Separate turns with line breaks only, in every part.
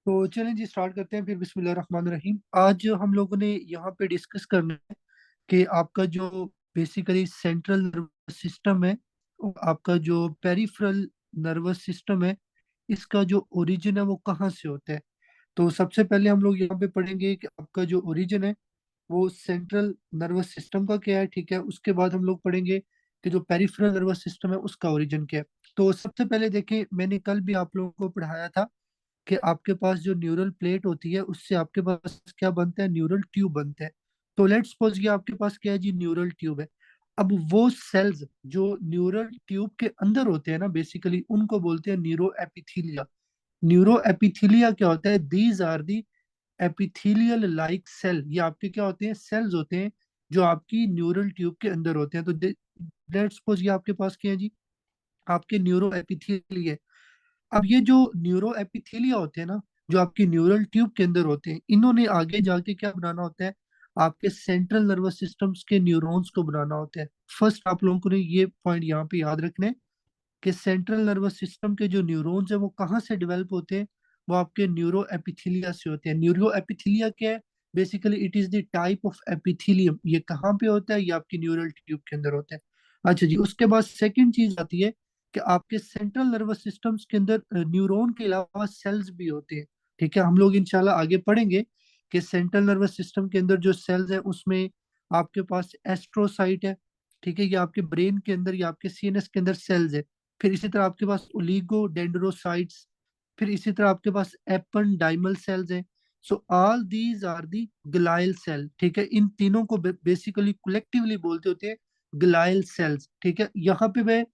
तो चलें जी, स्टार्ट करते हैं फिर। बिस्मिल्लाह रहमान रहीम। आज हम लोगों ने यहाँ पे डिस्कस करना है कि आपका जो बेसिकली सेंट्रल नर्वस सिस्टम है और आपका जो पेरिफेरल नर्वस सिस्टम है, इसका जो ओरिजिन है वो कहाँ से होता है। तो सबसे पहले हम लोग यहाँ पे पढ़ेंगे कि आपका जो ओरिजिन है वो सेंट्रल नर्वस सिस्टम का क्या है, ठीक है। उसके बाद हम लोग पढ़ेंगे कि जो पेरिफेरल नर्वस सिस्टम है उसका ओरिजिन क्या है। तो सबसे पहले देखिए, मैंने कल भी आप लोगों को पढ़ाया था कि आपके पास जो न्यूरल प्लेट होती है उससे आपके पास क्या बनता है, न्यूरल ट्यूब बनता है। तो लेट्स सपोज ये आपके पास क्या है जी, न्यूरल ट्यूब है। अब वो सेल्स जो न्यूरल ट्यूब के अंदर होते हैं ना, बेसिकली उनको बोलते हैं न्यूरो एपिथीलिया। न्यूरो एपिथीलिया क्या होता है, these are the epithelial like cell. ये आपके क्या होते हैं, सेल्स होते हैं जो आपकी न्यूरल ट्यूब के अंदर होते हैं। तो लेट्स सपोज ये आपके पास क्या है जी, आपके न्यूरो एपिथेलिया। अब ये जो न्यूरो एपिथेलिया होते हैं ना, जो आपकी न्यूरल ट्यूब के अंदर होते हैं, इन्होंने आगे जाके क्या बनाना होता है, आपके सेंट्रल नर्वस सिस्टम्स के न्यूरॉन्स को बनाना होता है। फर्स्ट आप लोगों को ने ये पॉइंट यहाँ पे याद रखना है कि सेंट्रल नर्वस सिस्टम के जो न्यूरॉन्स है वो कहाँ से डेवलप होते हैं, वो आपके न्यूरो एपिथेलिया से होते हैं। न्यूरो एपिथेलिया क्या है, basically it is the type of epithelium. ये कहाँ पे होता है, ये आपकी न्यूरल ट्यूब के अंदर होता है। अच्छा जी, उसके बाद सेकंड चीज आती है कि आपके सेंट्रल नर्वस सिस्टम्स के अंदर न्यूरॉन के अलावा सेल्स भी होते हैं, ठीक है। हम लोग इंशाल्लाह आगे पढ़ेंगे कि सेंट्रल नर्वस सिस्टम के अंदर जो सेल्स है उसमें आपके पास एस्ट्रोसाइट है, ठीक है। ये आपके ब्रेन के अंदर या आपके सीएनएस के अंदर सेल्स है। फिर इसी तरह आपके पास ओलिगो डेंड्रोसाइट्स, फिर इसी तरह आपके पास एपेंडाइमल सेल्स हैं। So all these are the glial cell, ठीक है। इन तीनों को बेसिकली कलेक्टिवली बोलते होते हैं ग्लाइल सेल्स, ठीक है। यहाँ पे मैं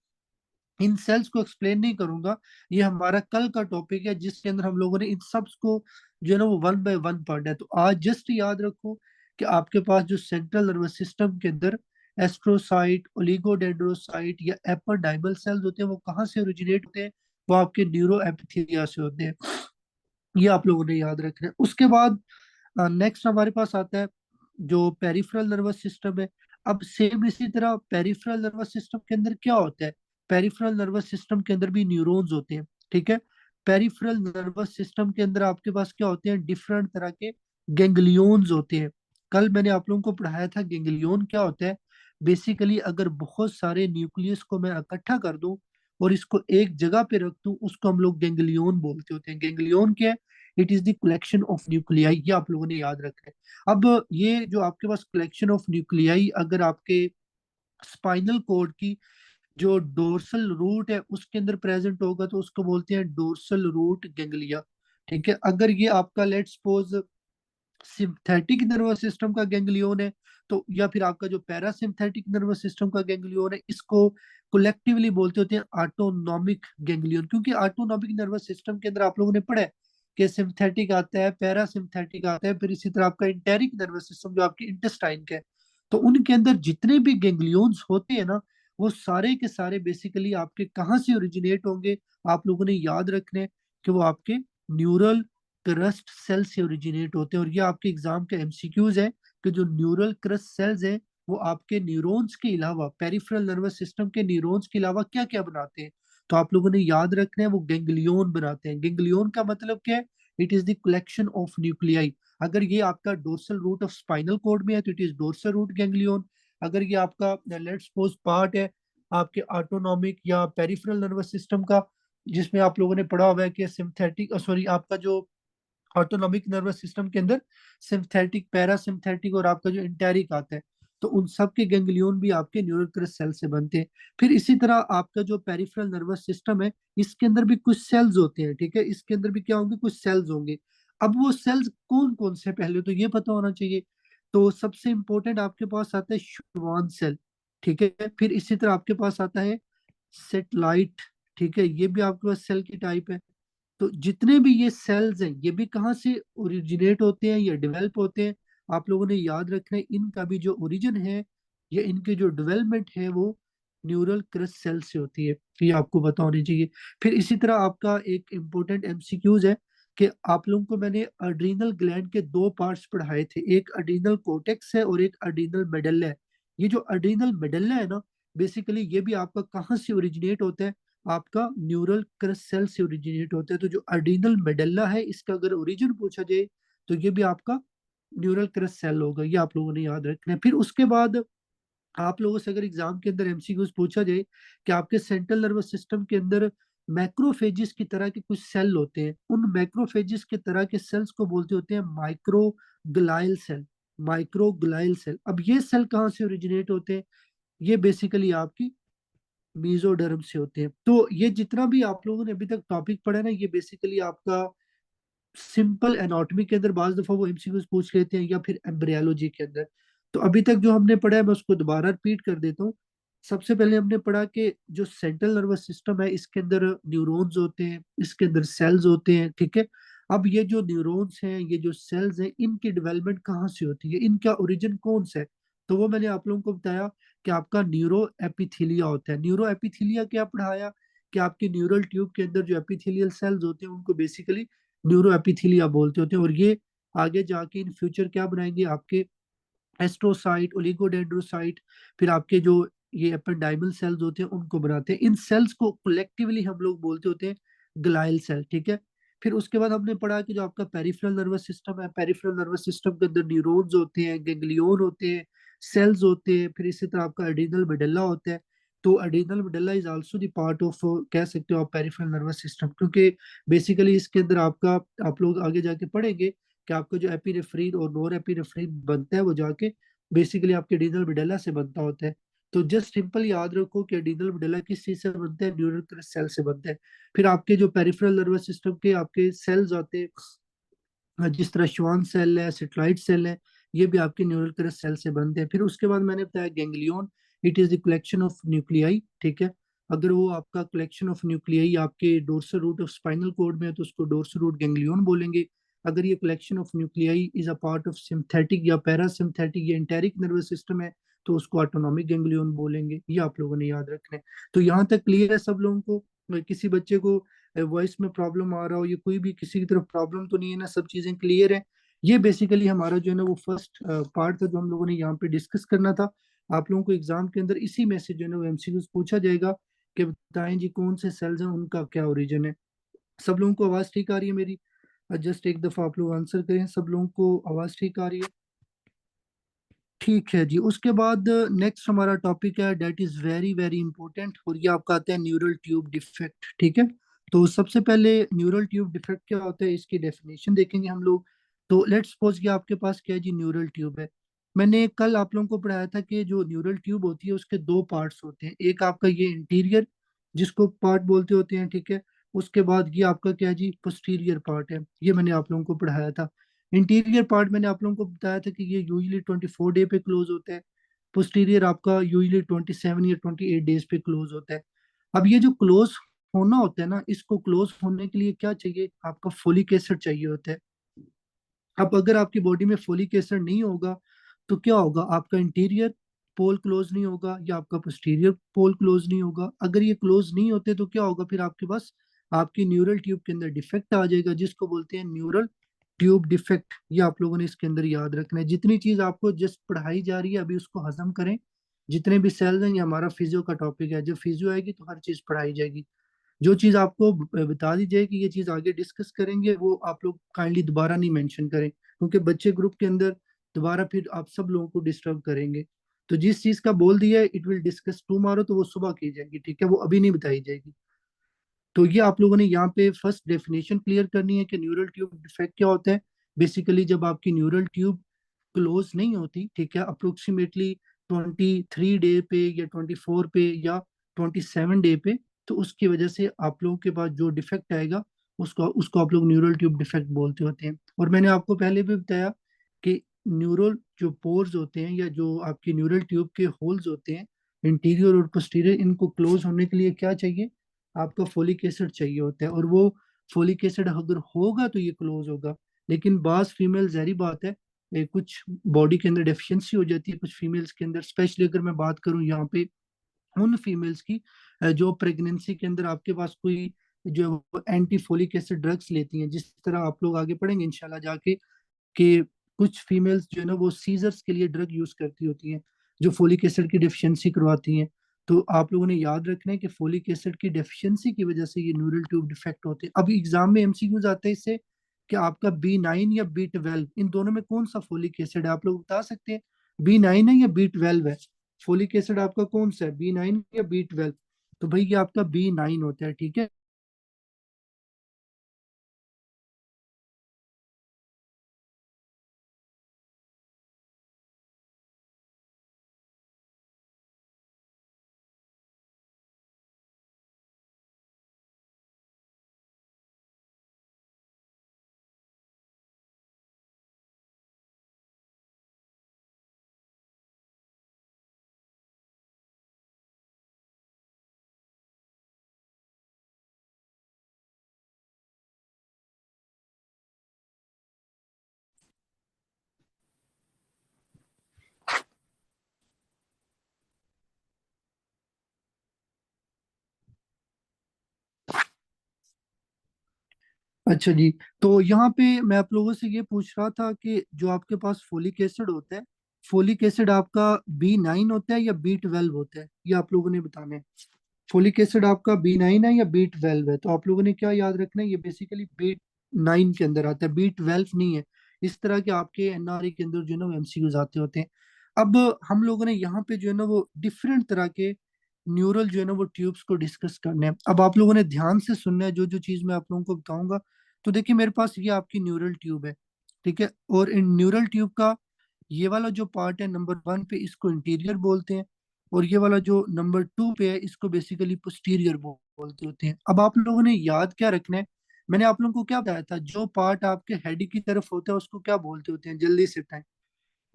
इन सेल्स को एक्सप्लेन नहीं करूंगा, ये हमारा कल का टॉपिक है जिसके अंदर हम लोगों ने इन सब को जो है ना वो वन बाय वन पढ़ना है। तो आज जस्ट याद रखो कि आपके पास जो सेंट्रल नर्वस सिस्टम के अंदर एस्ट्रोसाइट, ओलिगोडेंड्रोसाइट या एपिडाइमल सेल्स होते हैं, वो कहाँ से ओरिजिनेट होते हैं, वो आपके न्यूरो एपिथेलिया से होते हैं। ये आप लोगों ने याद रखना है। उसके बाद नेक्स्ट हमारे पास आता है जो पेरिफेरल नर्वस सिस्टम है। अब सेम इसी तरह पेरिफेरल नर्वस सिस्टम के अंदर क्या होता है, पेरिफेरल नर्वस सिस्टम के अंदर भी न्यूरॉन्स होते हैं, ठीक है। पेरिफेरल नर्वस सिस्टम के अंदर आपके पास क्या होते हैं, डिफरेंट तरह के गेंगलियोन्स होते हैं। कल मैंने आप लोगों को पढ़ाया था गेंगलियोन क्या होता है। बेसिकली अगर बहुत सारे न्यूक्लियस को मैं इकट्ठा कर दूं और इसको एक जगह पे रख दूं, उसको हम लोग गेंगलियोन बोलते होते हैं। गेंगलियोन क्या है, it is the collection of nuclei. ये आप लोगों ने याद रखा है। अब ये जो आपके पास कलेक्शन ऑफ न्यूक्लियाई अगर आपके स्पाइनल कोड की जो डोर्सल रूट है उसके अंदर प्रेजेंट होगा तो उसको बोलते हैं डोर्सल रूट गेंगलिया, ठीक है। अगर ये आपका let suppose synthetic nervous system का गैंग्लियोन है, तो या फिर आपका जो पैरासिम्थेटिक नर्वस सिस्टम का गैंग्लियोन है, इसको कलेक्टिवली बोलते होते हैं ऑटोनॉमिक गैंग्लियोन। क्योंकि ऑटोनॉमिक नर्वस सिस्टम के अंदर आप लोगों ने पढ़ा है कि सिंथेटिक आता है, पैरासिम्थेटिक आता है, फिर इसी तरह आपका इंटेरिक नर्वस सिस्टम जो आपके इंटेस्टाइन का है। तो उनके अंदर जितने भी गैंग्लियोन्स होते हैं ना, वो सारे के सारे बेसिकली आपके कहाँ से ओरिजिनेट होंगे, आप लोगों ने याद रखने कि वो आपके न्यूरल क्रस्ट सेल से ओरिजिनेट होते हैं। और ये आपके एग्जाम के एमसीक्यूज है कि जो न्यूरल क्रस्ट सेल्स हैं वो आपके न्यूरॉन्स के अलावा, पेरिफेरल नर्वस सिस्टम के न्यूरॉन्स के अलावा क्या क्या बनाते हैं। तो आप लोगों ने याद रखना है वो गेंगलियोन बनाते हैं। गेंगलियोन का मतलब क्या है, it is the collection of nuclei. अगर ये आपका dorsal root of spinal cord में है तो it is dorsal root ganglion. अगर ये आपका लेट्स सपोज पार्ट है आपके ऑटोनॉमिक या पेरिफेरल नर्वस सिस्टम का, जिसमें आप लोगों ने पढ़ा हुआ है कि सिंथेटिक सॉरी आपका जो ऑटोनॉमिक नर्वस सिस्टम के अंदर सिंथेटिक, पैरासिम्थेटिक और आपका जो इंटेरिक आता है, तो उन सब के गैंग्लियोन भी आपके न्यूरल क्रस्ट सेल से बनते हैं। फिर इसी तरह आपका जो पेरिफेरल नर्वस सिस्टम है, इसके अंदर भी कुछ सेल्स होते हैं, ठीक है। इसके अंदर भी क्या होंगे, कुछ सेल्स होंगे। अब वो सेल्स कौन कौन से, पहले तो ये पता होना चाहिए। तो सबसे इंपॉर्टेंट आपके पास आता है शुवान सेल, ठीक है। फिर इसी तरह आपके पास आता है सेटेलाइट, ठीक है। ये भी आपके पास सेल की टाइप है। तो जितने भी ये सेल्स हैं ये भी कहाँ से ओरिजिनेट होते हैं या डेवलप होते हैं, आप लोगों ने याद रखना है इनका भी जो ओरिजिन है या इनके जो डेवलपमेंट है वो न्यूरल क्रस्ट सेल से होती है। ये आपको पता होनी चाहिए। फिर इसी तरह आपका एक इम्पोर्टेंट एमसीक्यूज है कि आप लोगों को मैंने अड्रीनल ग्लैंड के दो पार्ट्स पढ़ाए थे, एक अड्रीनल कोर्टेक्स है और एक अड्रीनल मेडल्ला है। ये जो अड्रीनल मेडल्ला है ना, बेसिकली ये भी आपका कहाँ से ओरिजिनेट होता है, आपका न्यूरल क्रस्ट सेल से ओरिजिनेट होता है। तो जो एड्रिनल मेडल्ला है, इसका अगर ओरिजिन पूछा जाए तो ये भी आपका न्यूरल क्रस्ट सेल होगा। ये आप लोगों ने याद रखना है। फिर उसके बाद आप लोगों से अगर एग्जाम के अंदर एमसीक्यूज पूछा जाए कि आपके सेंट्रल नर्वस सिस्टम के अंदर मैक्रोफेजिस की तरह के कुछ सेल होते हैं, उन मैक्रोफेजिस के तरह के सेल्स को बोलते होते हैं माइक्रोग्लाइल सेल। माइक्रोग्लाइल सेल, अब ये सेल कहाँ से ओरिजिनेट होते हैं? ये बेसिकली आपकी मीजोडर्म से होते हैं। तो ये जितना भी आप लोगों ने अभी तक टॉपिक पढ़ा है ना, ये बेसिकली आपका सिंपल एनाटॉमी के अंदर बाज दफा वो एमसीक्यूज पूछ लेते हैं, या फिर एम्ब्रियोलॉजी के अंदर। तो अभी तक जो हमने पढ़ा है मैं उसको दोबारा रिपीट कर देता हूँ। सबसे पहले हमने पढ़ा कि जो सेंट्रल नर्वस सिस्टम है, इसके अंदर न्यूरॉन्स होते हैं, इसके अंदर सेल्स होते हैं, ठीक है। अब ये जो न्यूरॉन्स हैं, ये जो सेल्स हैं, इनकी डेवलपमेंट कहाँ से होती है, इनका ओरिजिन कौन सा है? तो वो मैंने आप लोगों को बताया कि आपका न्यूरो एपिथीलिया होता है। न्यूरो एपिथीलिया क्या पढ़ाया? कि आपके न्यूरल ट्यूब के अंदर जो एपिथेलियल सेल्स होते हैं उनको बेसिकली न्यूरो एपिथीलिया बोलते होते हैं। और ये आगे जाके इन फ्यूचर क्या बनाएंगे? आपके एस्ट्रोसाइट, ओलिगोडेंड्रोसाइट, फिर आपके जो ये एपेंडाइमल सेल्स होते हैं उनको बनाते हैं। इन सेल्स को कलेक्टिवली हम लोग बोलते होते हैं ग्लाइल सेल, ठीक है। फिर उसके बाद हमने पढ़ा कि जो आपका पेरिफेरल नर्वस सिस्टम है, पेरिफेरल नर्वस सिस्टम के अंदर न्यूरॉन्स होते हैं, गैंग्लियन होते हैं, सेल्स होते हैं, फिर इसी तरह आपका एड्रिनल मेडुल्ला होता है। तो adrenal medulla is also the part of, कह सकते हो आप, पेरिफेरल नर्वस सिस्टम, क्योंकि बेसिकली इसके अंदर आपका, आप लोग आगे जाके पढ़ेंगे कि आपका जो एपिनेफ्रीन और नोर एपिनेफ्रीन बनता है वो जाके बेसिकली आपके एड्रिनल मेडुल्ला से बनता होता है। तो जस्ट सिंपल याद रखो कि एड्रिनल मेडुल्ला किस चीज से बनता है? न्यूरल सेल से बनता है। फिर आपके जो पेरिफेरल नर्वस सिस्टम के आपके सेल्स आते हैं, जिस तरह श्वान सेल है, सेटेलाइट सेल है, ये भी आपके न्यूरल क्रस्ट सेल से बनते हैं। फिर उसके बाद मैंने बताया ganglion, it is the collection of nuclei, ठीक है। अगर वो आपका कलेक्शन ऑफ न्यूक्लियाई आपके dorsal root of spinal cord में है तो उसको डोर्सल रूट गैंग्लियन बोलेंगे। अगर ये collection of nuclei is a part of synthetic या पैरासिम्थेटिक या एंटेरिक नर्वस सिस्टम है तो उसको ऑटोनॉमिक गैंग्लियन बोलेंगे। ये आप लोगों ने याद रखना है। तो यहाँ तक क्लियर है सब लोगों को? किसी बच्चे को वॉइस में प्रॉब्लम आ रहा हो, ये कोई भी किसी की तरफ प्रॉब्लम तो नहीं है ना? सब चीजें क्लियर है? ये बेसिकली हमारा जो है ना वो फर्स्ट पार्ट था जो हम लोगों ने यहाँ पे डिस्कस करना था। आप लोगों को एग्जाम के अंदर इसी में से जो है ना वो एमसीक्यूज पूछा जाएगा कि बताएं जी कौन से सेल्स हैं, उनका क्या ओरिजिन है। सब लोगों को आवाज ठीक आ रही है मेरी? जस्ट एक दफा आप लोग आंसर करें, सब लोगों को आवाज ठीक आ रही है? ठीक है जी। उसके बाद नेक्स्ट हमारा टॉपिक है that is very very important, और ये आपका आता है न्यूरल ट्यूब डिफेक्ट, ठीक है। तो सबसे पहले न्यूरल ट्यूब डिफेक्ट क्या होता है, इसकी डेफिनेशन देखेंगे हम लोग। तो लेट्स सपोज कि आपके पास क्या है जी, न्यूरल ट्यूब है। मैंने कल आप लोगों को पढ़ाया था कि जो न्यूरल ट्यूब होती है उसके दो पार्ट्स होते हैं। एक आपका ये इंटीरियर, जिसको पार्ट बोलते होते हैं, ठीक है। उसके बाद ये आपका क्या है जी, पोस्टीरियर पार्ट है। ये मैंने आप लोगों को पढ़ाया था। इंटीरियर पार्ट मैंने आप लोगों को बताया था कि ये यूजली 24 डे पे क्लोज होता है। पोस्टीरियर आपका यूजली 27 या 28 डेज पे क्लोज होता है। अब ये जो क्लोज होना होता है ना, इसको क्लोज होने के लिए क्या चाहिए? आपका फोलिक एसिड चाहिए होता है। अब अगर आपकी बॉडी में फोलिक एसिड नहीं होगा तो क्या होगा? आपका इंटीरियर पोल क्लोज नहीं होगा या आपका पोस्टीरियर पोल क्लोज नहीं होगा। अगर ये क्लोज नहीं होते तो क्या होगा? फिर आपके पास आपकी न्यूरल ट्यूब के अंदर डिफेक्ट आ जाएगा, जिसको बोलते हैं न्यूरल ट्यूब डिफेक्ट। ये आप लोगों ने इसके अंदर याद रखना है। जितनी चीज आपको जस्ट पढ़ाई जा रही है अभी उसको हजम करें। जितने भी सेल्स हैं, ये हमारा फिजियो का टॉपिक है। जब फिजियो आएगी तो हर चीज पढ़ाई जाएगी। जो चीज आपको बता दी जाए कि ये चीज आगे डिस्कस करेंगे, वो आप लोग काइंडली दोबारा नहीं मेंशन करें, क्योंकि बच्चे ग्रुप के अंदर दोबारा फिर आप सब लोगों को डिस्टर्ब करेंगे। तो जिस चीज का बोल दिया है इट विल डिस्कस टुमारो, तो वो सुबह की जाएगी, ठीक है, वो अभी नहीं बताई जाएगी। तो ये आप लोगों ने यहाँ पे फर्स्ट डेफिनेशन क्लियर करनी है कि न्यूरल ट्यूब डिफेक्ट क्या होता है। बेसिकली जब आपकी न्यूरल ट्यूब क्लोज नहीं होती, ठीक है, अप्रोक्सीमेटली 23 डे पे या 24 पे या 27 डे पे, तो उसकी वजह से आप लोगों के पास जो डिफेक्ट आएगा उसको उसको आप लोग न्यूरल ट्यूब डिफेक्ट बोलते होते हैं। और मैंने आपको पहले भी बताया कि न्यूरल जो पोर्स होते हैं या जो आपकी न्यूरल ट्यूब के होल्स होते हैं, इंटीरियर और पोस्टीरियर, इनको क्लोज होने के लिए क्या चाहिए? आपका फोलिक एसिड चाहिए होता है। और वो फोलिक एसिड अगर होगा तो ये क्लोज होगा। लेकिन बास फीमेल, जहरी बात है, कुछ बॉडी के अंदर डेफिशिएंसी हो जाती है कुछ फीमेल्स के अंदर। स्पेशली अगर मैं बात करूं यहाँ पे उन फीमेल्स की जो प्रेगनेंसी के अंदर आपके पास कोई जो एंटी फोलिक एसिड ड्रग्स लेती हैं, जिस तरह आप लोग आगे पढ़ेंगे इंशाल्लाह जाके कि कुछ फीमेल्स जो है ना वो सीजर्स के लिए ड्रग यूज करती होती हैं जो फोलिक एसिड की डिफिशियंसी करवाती हैं। तो आप लोगों ने याद रखना है कि फोलिक एसिड की डेफिशिएंसी की वजह से ये न्यूरल ट्यूब डिफेक्ट होते हैं। अब एग्जाम में एमसीक्यूज आते हैं इससे कि आपका B9 या B12, इन दोनों में कौन सा फोलिक एसिड है, आप लोग बता सकते हैं? B9 है या B12 है? फोलिक एसिड आपका कौन सा है, B9 या B12? तो भाई ये आपका B9 होता है, ठीक है। अच्छा जी। तो यहाँ पे मैं आप लोगों से ये पूछ रहा था कि जो आपके पास फोलिक एसिड होता है, फोलिक एसिड आपका B9 होता है या B12 होता है, ये आप लोगों ने बताना है। फोलिक एसिड आपका B9 है या B12 है? तो आप लोगों ने क्या याद रखना है, ये बेसिकली B9 के अंदर आता है, B12 नहीं है। इस तरह के आपके एनआरए के अंदर जो है ना वो एमसीक्यूज आते होते हैं। अब हम लोगों ने यहाँ पे जो है ना वो डिफरेंट तरह के न्यूरल जो है ना वो ट्यूब्स को डिस्कस करने हैं। अब आप लोगों ने ध्यान से सुनना है जो जो चीज मैं आप लोगों को बताऊंगा। तो देखिए मेरे पास ये आपकी न्यूरल ट्यूब है, ठीक है। और इन न्यूरल ट्यूब का ये वाला जो पार्ट है नंबर 1 पे, इसको इंटीरियर बोलते हैं। और ये वाला जो नंबर 2 पे है, इसको बेसिकली पोस्टीरियर बोलते होते हैं। अब आप लोगों ने याद क्या रखना है, मैंने आप लोगों को क्या बताया था, जो पार्ट आपके हेड की तरफ होता है उसको क्या बोलते होते हैं, जल्दी से बताएं।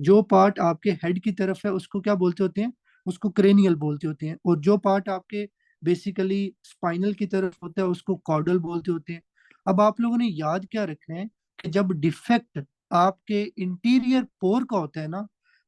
जो पार्ट आपके हेड की तरफ है उसको क्या बोलते होते हैं? उसको क्रेनियल बोलते होते हैं। और जो पार्ट आपके बेसिकली स्पाइनल की तरफ होता है उसको कॉर्डल बोलते होते हैं। अब आप लोगों ने याद क्या रखना है कि जब डिफेक्ट आपके इंटीरियर पोर का होता है ना,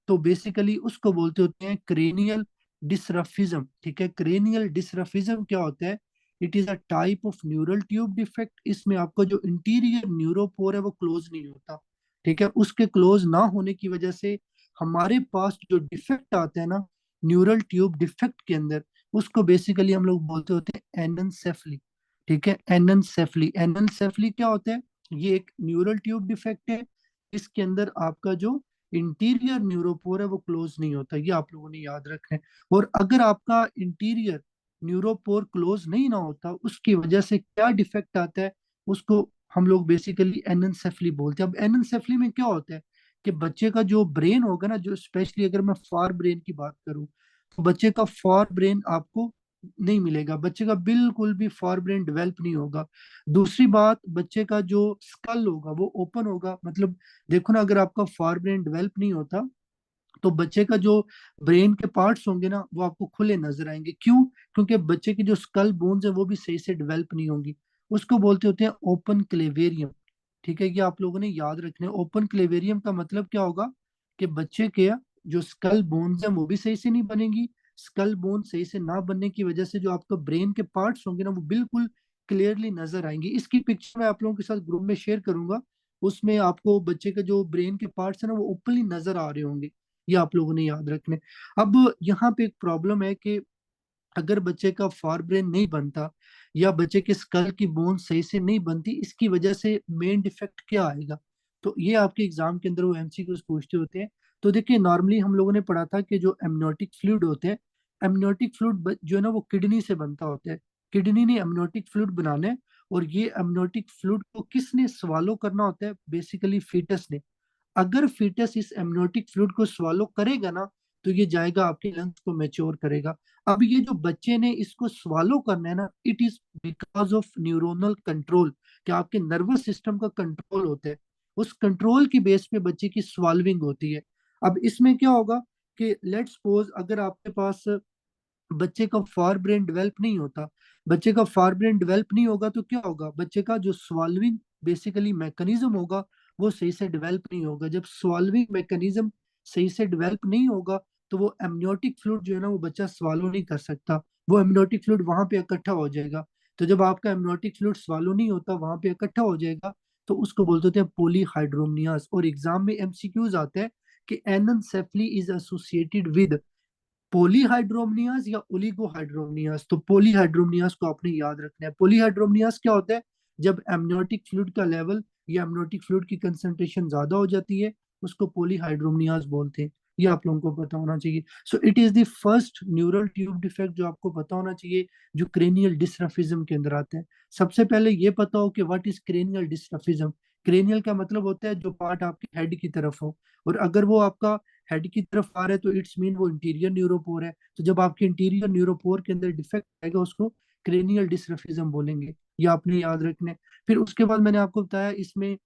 तो बेसिकली उसको बोलते होते हैं क्रेनियल डिसरफिज्म, ठीक है। क्रेनियल डिसरफिज्म क्या होता है? It is a type of neural tube defect. इसमें आपका जो इंटीरियर न्यूरोपोर है वो क्लोज नहीं होता, ठीक है। उसके क्लोज ना होने की वजह से हमारे पास जो डिफेक्ट आता है ना न्यूरल ट्यूब डिफेक्ट के अंदर, उसको बेसिकली हम लोग बोलते होते हैं एननसेफली, ठीक है। एननसेफली, एननसेफली क्या होता है? ये एक न्यूरल ट्यूब डिफेक्ट है। इसके अंदर आपका जो इंटीरियर न्यूरोपोर है वो क्लोज नहीं होता, ये आप लोगों ने याद रखना है। और अगर आपका इंटीरियर न्यूरोपोर क्लोज नहीं ना होता, उसकी वजह से क्या डिफेक्ट आता है, उसको हम लोग बेसिकली एननसेफली बोलते हैं। अब एननसेफली में क्या होता है कि बच्चे का जो ब्रेन होगा ना, जो स्पेशली अगर मैं फॉर ब्रेन की बात करूं, तो बच्चे का फॉर ब्रेन आपको नहीं मिलेगा, बच्चे का बिल्कुल भी फॉर ब्रेन डेवलप नहीं होगा। दूसरी बात, बच्चे का जो स्कल होगा वो ओपन होगा। मतलब देखो ना, अगर आपका फॉर ब्रेन डेवलप नहीं होता तो बच्चे का जो ब्रेन के पार्ट्स होंगे ना वो आपको खुले नजर आएंगे। क्यों? क्योंकि बच्चे की जो स्कल बोन्स है वो भी सही से डेवलप नहीं होंगी। उसको बोलते होते हैं ओपन क्लेवेरियम, ठीक है। ये आप लोगों ने याद रखना है। ओपन क्लेवेरियम का मतलब क्या होगा कि बच्चे के जो स्कल बोन्स हैं वो भी सही से नहीं बनेंगी। स्कल बोन सही से ना बनने की वजह से जो आपका ब्रेन के पार्ट्स होंगे ना वो बिल्कुल क्लियरली नजर आएंगी। इसकी पिक्चर मैं आप लोगों के साथ ग्रुप में शेयर करूंगा। उसमें आपको बच्चे के जो ब्रेन के पार्ट्स है ना वो ओपनली नजर आ रहे होंगे। ये आप लोगों ने याद रखने। अब यहाँ पे एक प्रॉब्लम है कि अगर बच्चे का फॉर ब्रेन नहीं बनता या बच्चे के स्कल की बोन सही से नहीं बनती, इसकी वजह से मेन डिफेक्ट क्या आएगा? तो ये आपके एग्जाम के अंदर वो एमसीक्यूज पूछते होते हैं। तो देखिए नॉर्मली हम लोगों ने पढ़ा था कि जो एमनियोटिक फ्लूइड होते हैं, एमनियोटिक फ्लूइड जो है ना वो किडनी से बनता होता है। किडनी ने एमनियोटिक फ्लूइड बनाना है। और ये एमनियोटिक फ्लूइड को किसने स्वालो करना होता है? बेसिकली फीटस ने। अगर फीटस इस एमनियोटिक फ्लूइड को स्वालो करेगा ना, तो ये जाएगा आपके लंग्स को मैच्योर करेगा। अब ये जो बच्चे ने इसको स्वालो करना है ना, it is because of neuronal control, कि आपके नर्वस सिस्टम का कंट्रोल होता है। उस कंट्रोल की बेस पे बच्चे की स्वाल्विंग होती है। अब इसमें क्या होगा कि लेट्स सपोज अगर आपके पास बच्चे का फॉर ब्रेन डेवलप नहीं होता, बच्चे का फॉर ब्रेन डेवलप नहीं होगा तो क्या होगा, बच्चे का जो स्वाल्विंग बेसिकली मैकेनिज्म होगा वो सही से डेवलप नहीं होगा। जब स्वाल्विंग मैकेनिज्म सही से डेवलप नहीं होगा तो वो एमनियोटिक फ्लूइड जो है ना वो बच्चा स्वालो नहीं कर सकता। वो एमनियोटिक फ्लूइड वहां पे इकट्ठा हो जाएगा। तो जब आपका एमनियोटिक फ्लूइड स्वालो नहीं होता, वहां पे इकट्ठा हो जाएगा, तो उसको बोलते हैं पॉलीहाइड्रोमनियास। और एग्जाम में एमसीक्यूज आते हैं कि एननसेफली इज एसोसिएटेड विद पॉलीहाइड्रोमनियाज या ओलिगोहाइड्रोमनियाज। तो पॉलीहाइड्रोमनियाज को आपने याद रखना है। पॉलीहाइड्रोमनियाज क्या होता है? जब एमनियोटिक फ्लूइड का लेवल या एमनियोटिक फ्लूइड की कंसंट्रेशन ज्यादा हो जाती है, उसको पॉलीहाइड्रोमनियाज बोलते हैं। ये आप लोगों को पता होना चाहिए। So it is the first neural tube defect जो आपको पता होना चाहिए, जो क्रेनियल डिस्ट्रफिज्म के अंदर आता है। सबसे पहले ये पता हो कि व्हाट इज क्रेनियल डिस्ट्रफिज्म। क्रेनियल का मतलब होता है जो पार्ट आपके हेड की तरफ हो, और अगर वो आपका हेड की तरफ आ रहा है तो इट्स मीन वो इंटीरियर न्यूरोपोर है। तो जब आपके इंटीरियर न्यूरोपोर के अंदर डिफेक्ट आएगा, उसको क्रेनियल डिस्ट्रफिज्म बोलेंगे। ये आपने याद रखना है। फिर उसके बाद मैंने आपको बताया, इसमें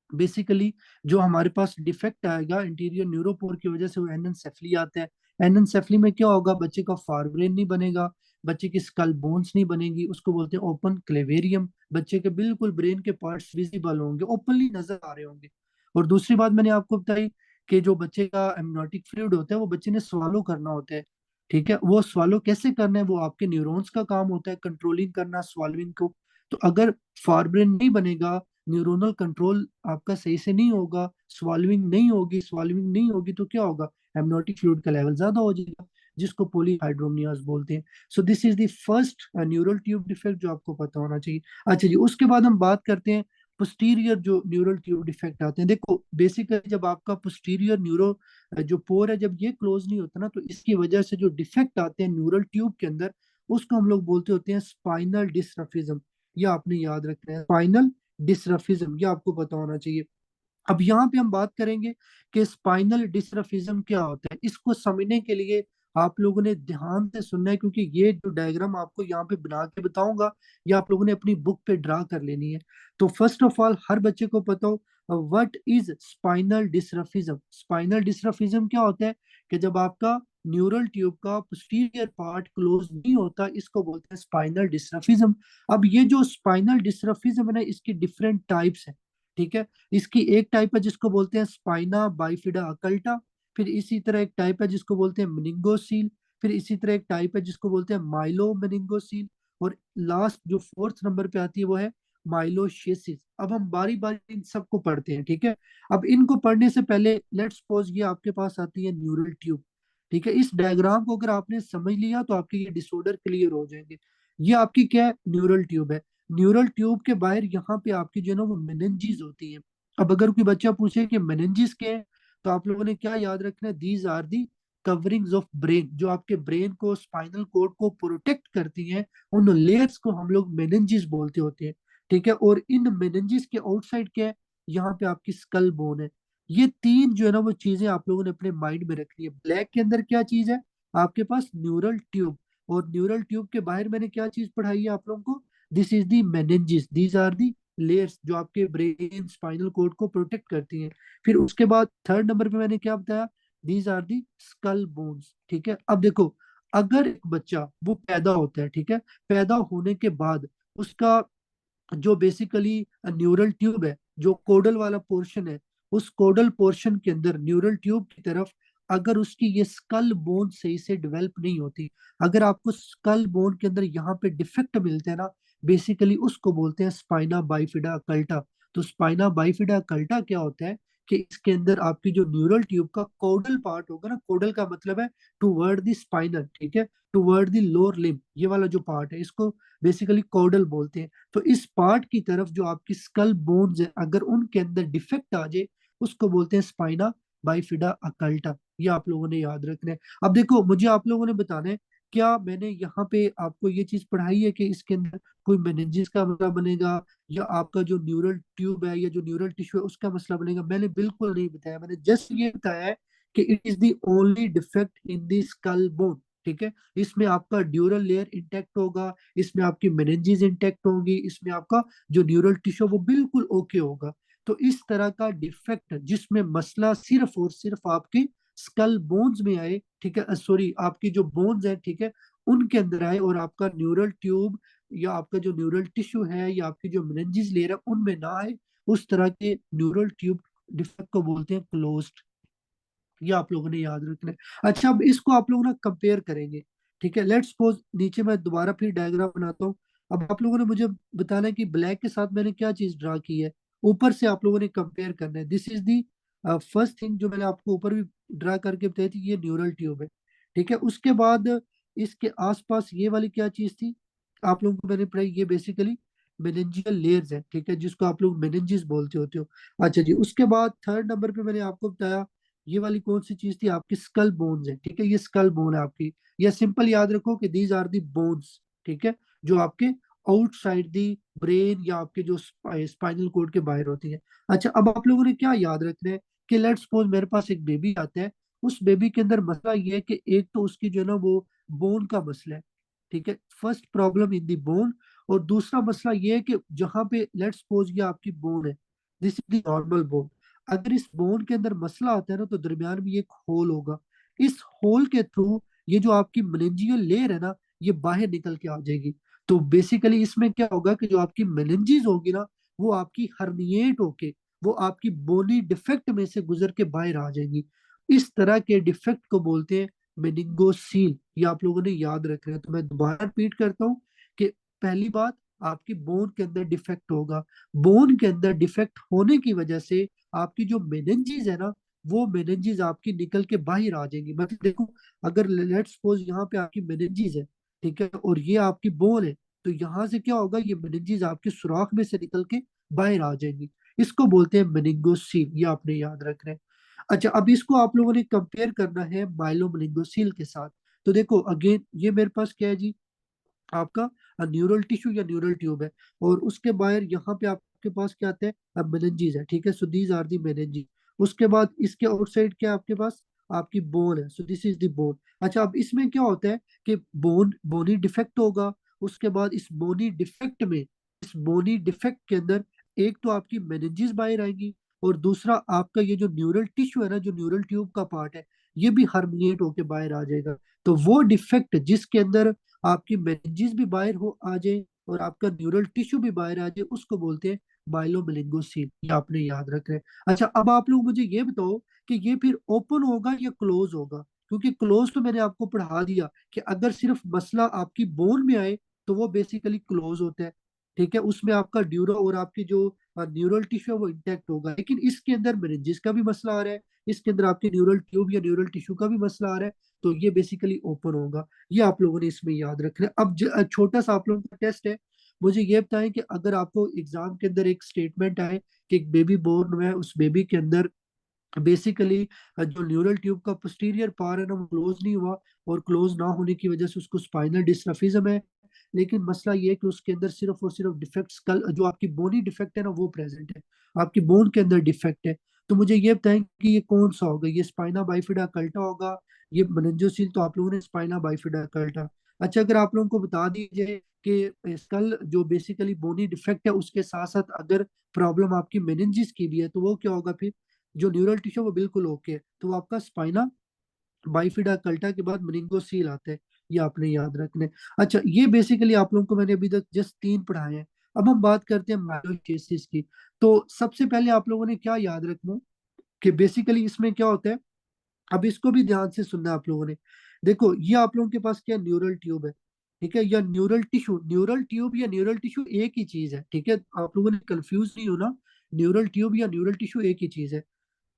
बेसिकली जो हमारे पास डिफेक्ट आएगा इंटीरियर न्यूरोपोर की वजह से, वो एनएनसेफली आता है। एनएनसेफली में क्या होगा? बच्चे का फारब्रेन नहीं बनेगा, बच्चे की स्कल बोन्स नहीं बनेगी, उसको बोलते हैं ओपन क्लेवेरियम। बच्चे के बिल्कुल ब्रेन के पार्ट्स विजिबल होंगे, ओपनली नजर आ रहे होंगे। और दूसरी बात मैंने आपको बताई कि जो बच्चे का एमनोटिक फ्लूइड होता है, वो बच्चे ने स्वालो करना होता है। ठीक है, वो स्वालो कैसे करना है, वो आपके न्यूरॉन्स का काम होता है, कंट्रोलिंग करना स्वालोइंग को। तो अगर फारब्रेन नहीं बनेगा, न्यूरोनल कंट्रोल आपका सही से नहीं होगा, स्वाल्विंग नहीं होगी, तो क्या होगा? एमनोटिक फ्लूइड का लेवल ज्यादा हो जाएगा, जिसको पॉलीहाइड्रोमनियाज बोलते हैं। So this is the first neural tube defect जो आपको पता होना चाहिए। अच्छा जी, उसके बाद हम बात करते हैं पोस्टीरियर जो न्यूरल ट्यूब डिफेक्ट आते हैं। देखो बेसिकली जब आपका पोस्टीरियर न्यूरो जो पोर है, जब ये क्लोज नहीं होता ना, तो इसकी वजह से जो डिफेक्ट आते हैं न्यूरल ट्यूब के अंदर, उसको हम लोग बोलते होते हैं स्पाइनल डिस्ट्रफिज्म। ये आपने याद रखना है, स्पाइनल डिस्ट्रफिज्म, ये आपको पता होना चाहिए। अब यहाँ पे हम बात करेंगे कि स्पाइनल डिस्ट्रफिज्म क्या होता है। इसको समझने के लिए आप लोगों ने ध्यान से सुनना है, क्योंकि ये जो डायग्राम आपको यहाँ पे बना के बताऊंगा, ये आप लोगों ने अपनी बुक पे ड्रा कर लेनी है। तो फर्स्ट ऑफ ऑल हर बच्चे को पता हो व्हाट इज स्पाइनल डिस्ट्रफिज्म। स्पाइनल डिस्ट्रफिज्म क्या होता है? कि जब आपका न्यूरल ट्यूब का पोस्टीरियर पार्ट क्लोज नहीं होता, इसको बोलते हैं स्पाइनल डिस्ट्रफिज्म। अब ये जो स्पाइनल डिस्ट्रफिज्म है ना, इसकी डिफरेंट टाइप्स है। ठीक है, इसकी एक टाइप है जिसको बोलते हैं स्पाइना बाइफिडा अकल्टा। फिर इसी तरह एक टाइप है जिसको बोलते हैं मेनिंगोसील। फिर इसी तरह एक टाइप है जिसको बोलते हैं माइलो मेनिंगोसील। और लास्ट जो फोर्थ नंबर पे आती है वो है माइलोशेसिस। अब हम बारी बारी इन सबको पढ़ते हैं, ठीक है। अब इनको पढ़ने से पहले लेट्स सपोज ये आपके पास आती है न्यूरल ट्यूब। ठीक है, इस डायग्राम को अगर आपने समझ लिया तो आपके ये डिसऑर्डर क्लियर हो जाएंगे। ये आपकी क्या है? न्यूरल ट्यूब है। न्यूरल ट्यूब के बाहर यहाँ पे आपकी जो है ना वो मेनिंजीज होती है। अब अगर कोई बच्चा पूछे कि मेनिंजीज क्या है, तो आप लोगों ने क्या याद रखना है? These are the coverings of brain, जो आपके ब्रेन को, स्पाइनल कोड को प्रोटेक्ट करती हैं। उन लेयर्स को हम लोग मेनिंजीज बोलते होते हैं। ठीक है, और इन मेनिंजीज के आउटसाइड क्या है? यहाँ पे आपकी स्कल बोन है। ये तीन जो है ना वो चीजें आप लोगों ने अपने माइंड में रखनी है। ब्लैक के अंदर क्या चीज है? आपके पास न्यूरल ट्यूब। और न्यूरल ट्यूब के बाहर मैंने क्या चीज पढ़ाई है आप लोगों को? This is the meninges, these are the layers जो आपके ब्रेन स्पाइनल कोड को प्रोटेक्ट करती हैं। फिर उसके बाद थर्ड नंबर पे मैंने क्या बताया? These are the skull bones. ठीक है, अब देखो, अगर एक बच्चा वो पैदा होता है, ठीक है, पैदा होने के बाद उसका जो बेसिकली न्यूरल ट्यूब है, जो कोडल वाला पोर्शन है, उस कोडल पोर्शन के अंदर न्यूरल ट्यूब की तरफ अगर उसकी ये स्कल बोन सही से डेवलप नहीं होती, अगर आपको स्कल बोन के अंदर यहाँ पे डिफेक्ट मिलते हैं ना, बेसिकली उसको बोलते हैं स्पाइना बाइफिडा कल्टा। तो स्पाइना बाइफिडा कल्टा क्या होता है? कि इसके अंदर आपकी जो न्यूरल ट्यूब का कोडल पार्ट होगा ना, कोडल का मतलब है टूवर्ड द स्पाइनल, ठीक है, टूवर्ड द लोअर लिम्ब, ये वाला जो पार्ट है इसको बेसिकली कोडल बोलते हैं। तो इस पार्ट की तरफ जो आपकी स्कल बोन्स है, अगर उनके अंदर डिफेक्ट आ जाए, उसको बोलते हैं स्पाइना बाइफिडा अकल्टा। ये आप लोगों ने याद रखना है। अब देखो, मुझे आप लोगों ने बताना है, क्या मैंने यहाँ पे आपको ये चीज पढ़ाई है कि इसके अंदर कोई मेनिंजेस का मसला बनेगा, या आपका जो न्यूरल ट्यूब है या जो न्यूरल टिश्यू है उसका मसला बनेगा? मैंने बिल्कुल नहीं बताया। मैंने जस्ट ये बताया है कि it is the only defect in the skull bone. ठीक है, इसमें आपका ड्यूरल लेयर इंटैक्ट होगा, इसमें आपकी मेनिंजेस इंटैक्ट होंगी, इसमें आपका जो न्यूरल टिश्यू वो बिल्कुल ओके होगा। तो इस तरह का डिफेक्ट जिसमें मसला सिर्फ और सिर्फ आपके स्कल बोन्स में आए, ठीक है, सॉरी आपकी जो बोन्स है, ठीक है, उनके अंदर आए, और आपका न्यूरल ट्यूब या आपका जो न्यूरल टिश्यू है या आपकी जो मेनिंजेस लेयर है उनमें ना आए, उस तरह के न्यूरल ट्यूब डिफेक्ट को बोलते हैं क्लोज्ड। ये आप लोगों ने याद रखना है। अच्छा, अब इसको आप लोग ना कंपेयर करेंगे। ठीक है, लेट्स सपोज नीचे मैं दोबारा फिर डायग्राम बनाता हूँ। अब आप लोगों ने मुझे बताना है कि ब्लैक के साथ मैंने क्या चीज ड्रा की है। ऊपर से आप लोगों ने कंपेयर करना है। This is the first thing जो मैंने आपको ऊपर भी ड्रा करके बताई थी, ये न्यूरल ट्यूब है। ठीक है। उसके बाद इसके आसपास ये वाली क्या चीज थी, आप लोगों को मैंने पढ़ाई, ये बेसिकली मेनेंजियल लेयर्स है, ठीक है, जिसको आप लोग मेनेंजिस बोलते होते हो। अच्छा जी, उसके बाद थर्ड नंबर पे मैंने आपको बताया, ये वाली कौन सी चीज थी, आपकी स्कल बोन्स है, ठीक है, ये स्कल बोन है आपकी। या सिंपल याद रखो कि दीज आर दी बोन्स, ठीक है, जो आपके आउटसाइड दी ब्रेन या आपके जो स्पाइनल कोड के बाहर होती है। अच्छा, अब आप लोगों ने क्या याद रखना है कि लेट्स सपोज मेरे पास एक बेबी आता है, उस बेबी के अंदर मसला ये है कि एक तो उसकी जो है ना वो बोन का मसला है, ठीक है, first problem in the bone. और दूसरा मसला ये है कि जहां पे लेट्स सपोज ये आपकी बोन है, this is the normal bone, अगर इस बोन के अंदर मसला आता है ना तो दरमियान में एक होल होगा, इस होल के थ्रू ये जो आपकी मेनिंजियल लेयर है ना, ये बाहर निकल के आ जाएगी। तो बेसिकली इसमें क्या होगा कि जो आपकी मेनिंजीज होगी ना, वो आपकी हर्निएट होके वो आपकी बोनी डिफेक्ट में से गुजर के बाहर आ जाएंगी। इस तरह के डिफेक्ट को बोलते हैं मेनिंगोसील। ये आप लोगों ने याद रखना है। तो मैं दोबारा रिपीट करता हूँ कि पहली बात, आपकी बोन के अंदर डिफेक्ट होगा, बोन के अंदर डिफेक्ट होने की वजह से आपकी जो मेनिंजीज है ना, वो मेनिंजीज आपकी निकल के बाहर आ जाएंगी। मतलब देखो, अगर लेट्स सपोज यहाँ पे आपकी मेनिंजीज है, ठीक है, और ये आपकी बोन है, तो यहाँ से क्या होगा, ये मेनिंजीज आपके सुराख में से निकल के बाहर आ जाएंगी। इसको बोलते हैं मेनिंगोसील, ये आपने याद रखना है। अच्छा, अब इसको आप लोगों ने कंपेयर करना है माइलोमेनिंगोसील के साथ। तो देखो अगेन, ये मेरे पास क्या है जी, आपका न्यूरल टिश्यू या न्यूरल ट्यूब है, और उसके बाहर यहाँ पे आपके पास क्या आता है, मेनिंजीज है, ठीक है, so these are the meninges. उसके बाद इसके आउटसाइड क्या है आपके पास, आपकी बोन है, so this is the bone. अच्छा, अब इसमें क्या होता है कि बोनी डिफेक्ट होगा, उसके बाद इस बोनी डिफेक्ट में, इस बोनी डिफेक्ट के अंदर एक तो आपकी मेनिंजीज बाहर आएंगी, और दूसरा आपका ये जो न्यूरल टिश्यू है ना, जो न्यूरल ट्यूब का पार्ट है, ये भी हर्निएट होके बाहर आ जाएगा। तो वो डिफेक्ट जिसके अंदर आपकी मेनिंजेस भी बाहर हो आ जाए और आपका न्यूरल टिश्यू भी बाहर आ जाए, उसको बोलते हैं माइलोमेनिंगोसील। ये आपने याद रखना है। अच्छा, अब आप लोग मुझे ये बताओ कि ये फिर ओपन होगा या क्लोज होगा, क्योंकि क्लोज तो मैंने आपको पढ़ा दिया कि अगर सिर्फ मसला आपकी बोन में आए तो वो बेसिकली क्लोज होता है, ठीक है, उसमें आपका ड्यूरो और आपकी जो न्यूरल टिश्यू है वो इंटैक्ट होगा। लेकिन इसके अंदर मेनिंजेस का भी मसला आ रहा है, इसके अंदर आपके न्यूरल ट्यूब या न्यूरल टिश्यू का भी मसला आ रहा है, तो ये बेसिकली ओपन होगा। ये आप लोगों ने इसमें याद रखना है। अब छोटा सा आप लोगों का टेस्ट है, मुझे ये बताएं कि अगर आपको एग्जाम के अंदर एक स्टेटमेंट आए कि एक बेबी बोर्न हुआ है, उस बेबी के अंदर बेसिकली जो न्यूरल ट्यूब का पोस्टीरियर पार्ट है ना, वो क्लोज नहीं हुआ, और क्लोज ना होने की वजह से उसको स्पाइनल डिस्ट्रॉफिज्म है। लेकिन मसला ये है कि उसके अंदर सिर्फ और सिर्फ डिफेक्ट्स, कल जो आपकी बोनी डिफेक्ट है ना वो प्रेजेंट है, आपकी बोन के अंदर डिफेक्ट है। तो मुझे ये बताएं कि ये कौन सा होगा, ये स्पाइना बाइफिडा कल्टा होगा, ये मेनिंजोसील, तो आप लोगों ने स्पाइना बाइफिडा कल्टा। अच्छा, अगर आप लोगों को बता दीजिए कि स्कल जो बेसिकली बोनी डिफेक्ट है उसके साथ साथ अगर प्रॉब्लम आपकी मेनिंजिस की भी है, तो वो क्या होगा फिर, जो न्यूरल टिश्यू वो बिल्कुल ओके है, तो वो आपका स्पाइना बाइफिडा कल्टा के बाद मेनिंगोसील आता है। ये आपने याद रखना है। अच्छा, ये बेसिकली आप लोगों को मैंने अभी तक जस्ट तीन पढ़ाए हैं। अब हम बात करते हैं माइलोमाइकोसिस की। तो सबसे पहले आप लोगों ने क्या याद रखना है कि बेसिकली इसमें क्या होता है। अब इसको भी ध्यान से सुनना है आप लोगों ने। देखो, ये आप लोगों के पास क्या न्यूरल ट्यूब है, ठीक है, या न्यूरल टिश्यू, न्यूरल ट्यूब या न्यूरल टिश्यू एक ही चीज है, ठीक है, आप लोगों ने कंफ्यूज नहीं होना, न्यूरल ट्यूब या न्यूरल टिश्यू एक ही चीज है।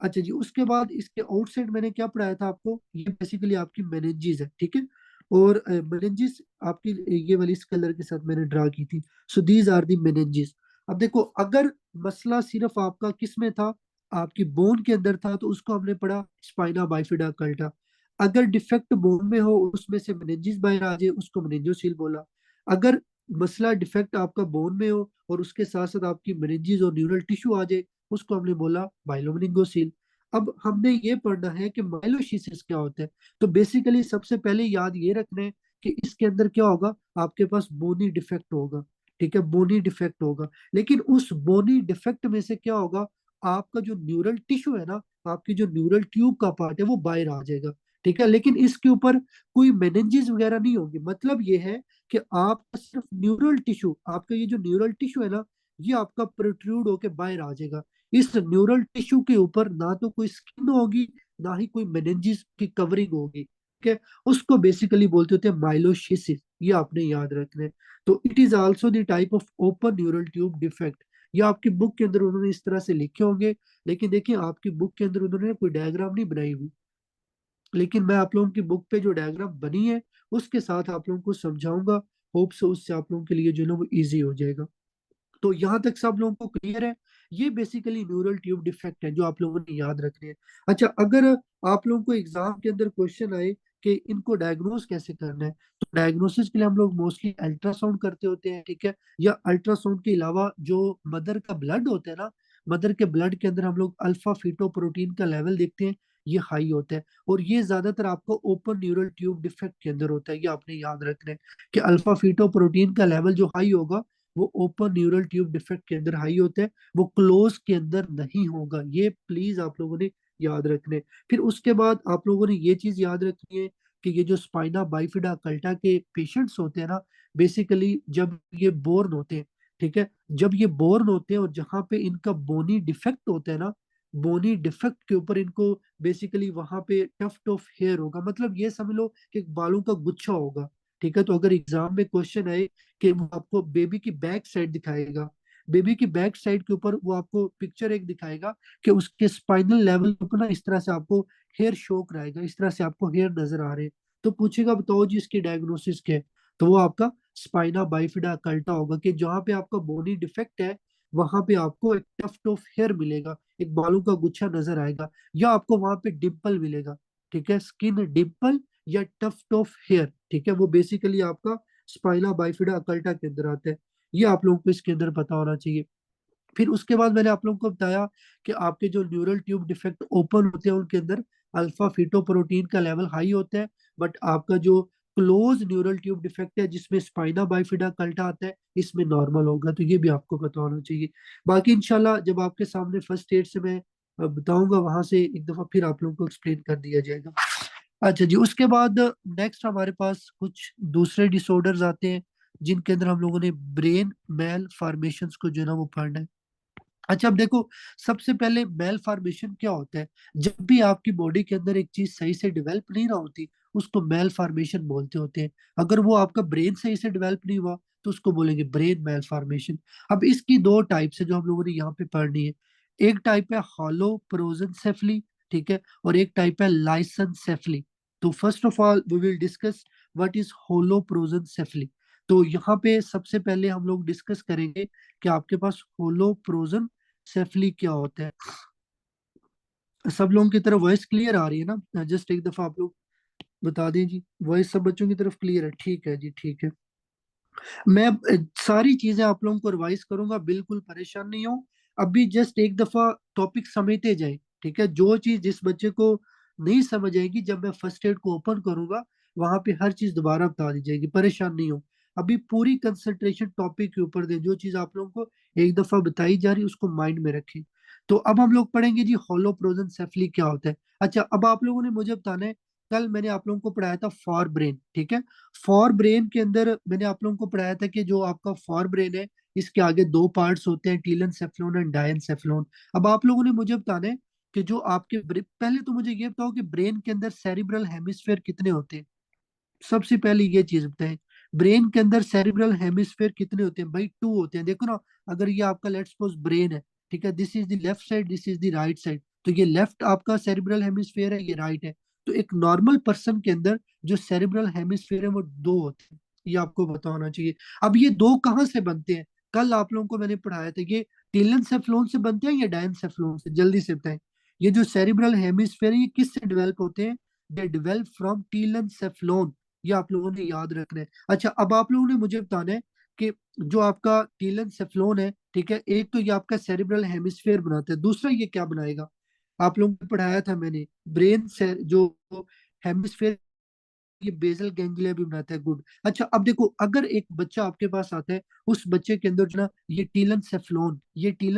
अच्छा जी, उसके बाद इसके आउटसाइड मैंने क्या पढ़ाया था आपको, ये बेसिकली आपकी मेनिंजीज है, ठीक है, और मेनिंजीज आपकी ये वाली इस कलर के साथ मैंने ड्रा की थी, so these are the meninges. अब देखो, अगर मसला सिर्फ आपका किस में था, आपकी बोन के अंदर था, तो उसको हमने पढ़ा स्पाइना बाइफिडा कल्टा। अगर डिफेक्ट बोन में हो, उसमें से मेनिंजीज बाहर आ जाए, उसको मेनिंजोसील बोला। अगर मसला डिफेक्ट आपका बोन में हो और उसके साथ साथ आपकी मेनिंजीज और न्यूरल टिश्यू आ जाए, उसको हमने बोला माइलोमेनिंगोसील। अब हमने ये पढ़ना है कि माइलोशिसिस क्या होता है। तो बेसिकली सबसे पहले याद ये रखना है कि इसके अंदर क्या होगा, आपके पास बोनी डिफेक्ट होगा, ठीक है, बोनी डिफेक्ट होगा। लेकिन उस बोनी डिफेक्ट में से क्या होगा, आपका जो न्यूरल टिश्यू है ना, आपकी जो न्यूरल ट्यूब का पार्ट है वो बाहर आ जाएगा, ठीक है, लेकिन इसके ऊपर कोई मेनिंजेस वगैरह नहीं होगी। मतलब ये है कि आपका सिर्फ न्यूरल टिश्यू, आपका ये जो न्यूरल टिश्यू है ना, ये आपका प्रोट्रूड होके बाहर आ जाएगा। इस न्यूरल टिश्यू के ऊपर ना तो कोई स्किन होगी, ना ही कोई मेनिंजिस की कवरिंग होगी, ठीक है, उसको बेसिकली बोलते होते हैं माइलोशिसिस। ये आपने याद रखना है। तो it is also the type of open neural tube defect. ये आपकी बुक के अंदर उन्होंने इस तरह से लिखे होंगे, लेकिन देखिए आपकी बुक के अंदर उन्होंने कोई डायग्राम नहीं बनाई हुई। लेकिन मैं आप लोगों की बुक पे जो डायग्राम बनी है उसके साथ आप लोगों को समझाऊंगा। होप से उससे आप लोगों के लिए जो है ना वो इजी हो जाएगा। तो यहाँ तक सब लोगों को क्लियर है। ये बेसिकली न्यूरल ट्यूब डिफेक्ट है जो आप लोगों ने याद रखने हैं। अच्छा, अगर आप लोगों को एग्जाम के अंदर क्वेश्चन आए कि इनको डायग्नोज कैसे करना है, तो डायग्नोसिस के लिए हम लोग मोस्टली अल्ट्रासाउंड करते होते हैं, ठीक है। या अल्ट्रासाउंड के अलावा जो मदर का ब्लड होता है ना, मदर के ब्लड के अंदर हम लोग अल्फा फीटोप्रोटीन का लेवल देखते हैं, ये हाई होता है। और ये ज्यादातर आपको ओपन न्यूरल ट्यूब डिफेक्ट के अंदर होता है। ये आपने याद रखना है कि अल्फा फीटोप्रोटीन का लेवल जो हाई होगा वो ओपन न्यूरल ट्यूब डिफेक्ट के अंदर हाई होता है, वो क्लोज के अंदर नहीं होगा। ये प्लीज आप लोगों ने याद रखने। फिर उसके बाद आप लोगों ने ये चीज याद रखनी है कि ये जो स्पाइना बाइफिडा कल्टा के पेशेंट्स होते हैं ना, बेसिकली जब ये बोर्न होते हैं, ठीक है, जब ये बोर्न होते हैं और जहाँ पे इनका बोनी डिफेक्ट होता है ना, बोनी डिफेक्ट के ऊपर इनको बेसिकली वहां पे टफ्ट ऑफ हेयर होगा, मतलब ये समझ लो कि एक बालों का गुच्छा होगा। ठीक है, तो अगर एग्जाम में क्वेश्चन आए कि वो आपको बेबी की बैक साइड दिखाएगा, बेबी की बैक साइड के ऊपर वो आपको पिक्चर एक दिखाएगा कि उसके स्पाइनल लेवल पर ना इस तरह से आपको हेयर शो कराएगा, इस तरह से आपको हेयर नजर आ रहे हैं। तो पूछेगा बताओ जी इसकी डायग्नोसिस क्या है, तो वो आपका स्पाइना बाइफिडा कल्टा होगा कि जहाँ पे आपका बोनी डिफेक्ट है वहां पे आपको एक टफ्ट ऑफ हेयर मिलेगा, एक बालों का गुच्छा नजर आएगा, या आपको वहां पे डिंपल मिलेगा। ठीक है, स्किन डिंपल या टफ्ट ऑफ हेयर, ठीक है, वो बेसिकली आपका स्पाइना बाइफिडा अकल्टा के अंदर आता है। ये आप लोगों को इसके अंदर पता होना चाहिए। फिर उसके बाद मैंने आप लोगों को बताया कि आपके जो न्यूरल ट्यूब डिफेक्ट ओपन होते हैं उनके अंदर अल्फा फीटोप्रोटीन का लेवल हाई होता है। बट आपका जो क्लोज न्यूरल ट्यूब डिफेक्ट है जिसमें स्पाइना बाइफिडा कल्टा आता है, इसमें नॉर्मल होगा। तो ये भी आपको पता होना चाहिए। बाकी इंशाल्लाह जब आपके सामने फर्स्ट एड से मैं बताऊंगा वहां से एक दफा फिर आप लोगों को एक्सप्लेन कर दिया जाएगा। अच्छा जी, उसके बाद नेक्स्ट हमारे पास कुछ दूसरे डिसऑर्डर्स आते हैं जिनके अंदर हम लोगों ने ब्रेन मेल फॉर्मेशंस को जो है ना वो पढ़ना है। अच्छा, अब देखो, सबसे पहले मेल फॉर्मेशन क्या होता है। जब भी आपकी बॉडी के अंदर एक चीज सही से डेवलप नहीं ना होती, उसको मेल फॉर्मेशन बोलते होते हैं। अगर वो आपका ब्रेन सही से डेवलप नहीं हुआ तो उसको बोलेंगे ब्रेन मेल फॉर्मेशन। अब इसकी दो टाइप्स है जो हम लोगों ने यहाँ पे पढ़नी है। एक टाइप है हॉलो प्रोजेंसेफली, ठीक है, और एक टाइप है लाइसेंसेफली। तो first of all we will discuss what is holoprosencephaly. तो यहाँ पे सबसे पहले हम लोग डिस्कस करेंगे कि आपके पास होलो प्रोजन सेफली क्या होता है। सब लोगों की तरफ वॉइस क्लियर आ रही है ना? जस्ट एक दफा आप लोग बता दें जी, वॉइस सब बच्चों की तरफ क्लियर है? ठीक है जी, ठीक है। मैं सारी चीजें आप लोगों को रिवाइज करूंगा, बिल्कुल परेशान नहीं हो। अभी जस्ट एक दफा टॉपिक समझते जाए, ठीक है। जो चीज जिस बच्चे को नहीं समझ आएगी जब मैं फर्स्ट एड को ओपन करूंगा वहां पे हर चीज दोबारा बता दी जाएगी, परेशान नहीं हो। अभी पूरी कंसंट्रेशन टॉपिक के ऊपर दे, जो चीज आप लोगों को एक दफा बताई जा रही है उसको माइंड में रखें। तो अब हम लोग पढ़ेंगे जी होलोप्रोजन सेफली क्या होता है। अच्छा, अब आप लोगों ने मुझे बताना है, कल मैंने आप लोगों को पढ़ाया था फॉर ब्रेन, ठीक है। फॉर ब्रेन के अंदर मैंने आप लोगों को पढ़ाया था कि जो आपका फॉर ब्रेन है इसके आगे दो पार्ट्स होते हैं, टीलन सेफ्लोन एंड डायन सेफ्लोन। अब आप लोगों ने मुझे बताना है कि जो आपके पहले तो मुझे ये बताओ कि ब्रेन के अंदर सेरिब्रल हेमिस्फेयर कितने होते हैं। सबसे पहले ये चीज बताएं, ब्रेन के अंदर सेरिब्रल हेमिस्फेयर कितने होते हैं? भाई टू होते हैं, देखो ना। अगर ये आपका लेट्स सपोज ब्रेन है, ठीक है, this is the left side, this is the right side, तो ये लेफ्ट आपका सेरिब्रल हेमिस्फेयर है, ये राइट है। तो एक नॉर्मल पर्सन के अंदर जो सेरिब्रल हेमिस्फेयर है वो दो होते हैं, ये आपको पता होना चाहिए। अब ये दो कहाँ से बनते हैं? कल आप लोगों को मैंने पढ़ाया था, ये टेलेंसेफ्लोन से बनते हैं या डायंसेफ्लोन से? जल्दी से बताएं। ये जो सेरिब्रल हेमिस्फेयर है ये किससे डेवलप होते हैं? They develop from telencephalon. ये आप लोगों ने याद रखना है। अच्छा, अब आप लोगों ने मुझे बताना है कि जो आपका टीलन सेफ्लोन है, ठीक है, एक तो ये आपका सेरिब्रल हेमिस्फेयर बनाता है, दूसरा ये क्या बनाएगा? आप लोगों को पढ़ाया था मैंने, ब्रेन से जो हेमिस्फेयर, ये बेसल गैंग्लिया भी बनाता है, गुड। अच्छा, अब देखो, अगर एक बच्चा आपके पास आता है, उस बच्चे के अंदर जो ना ये टीलन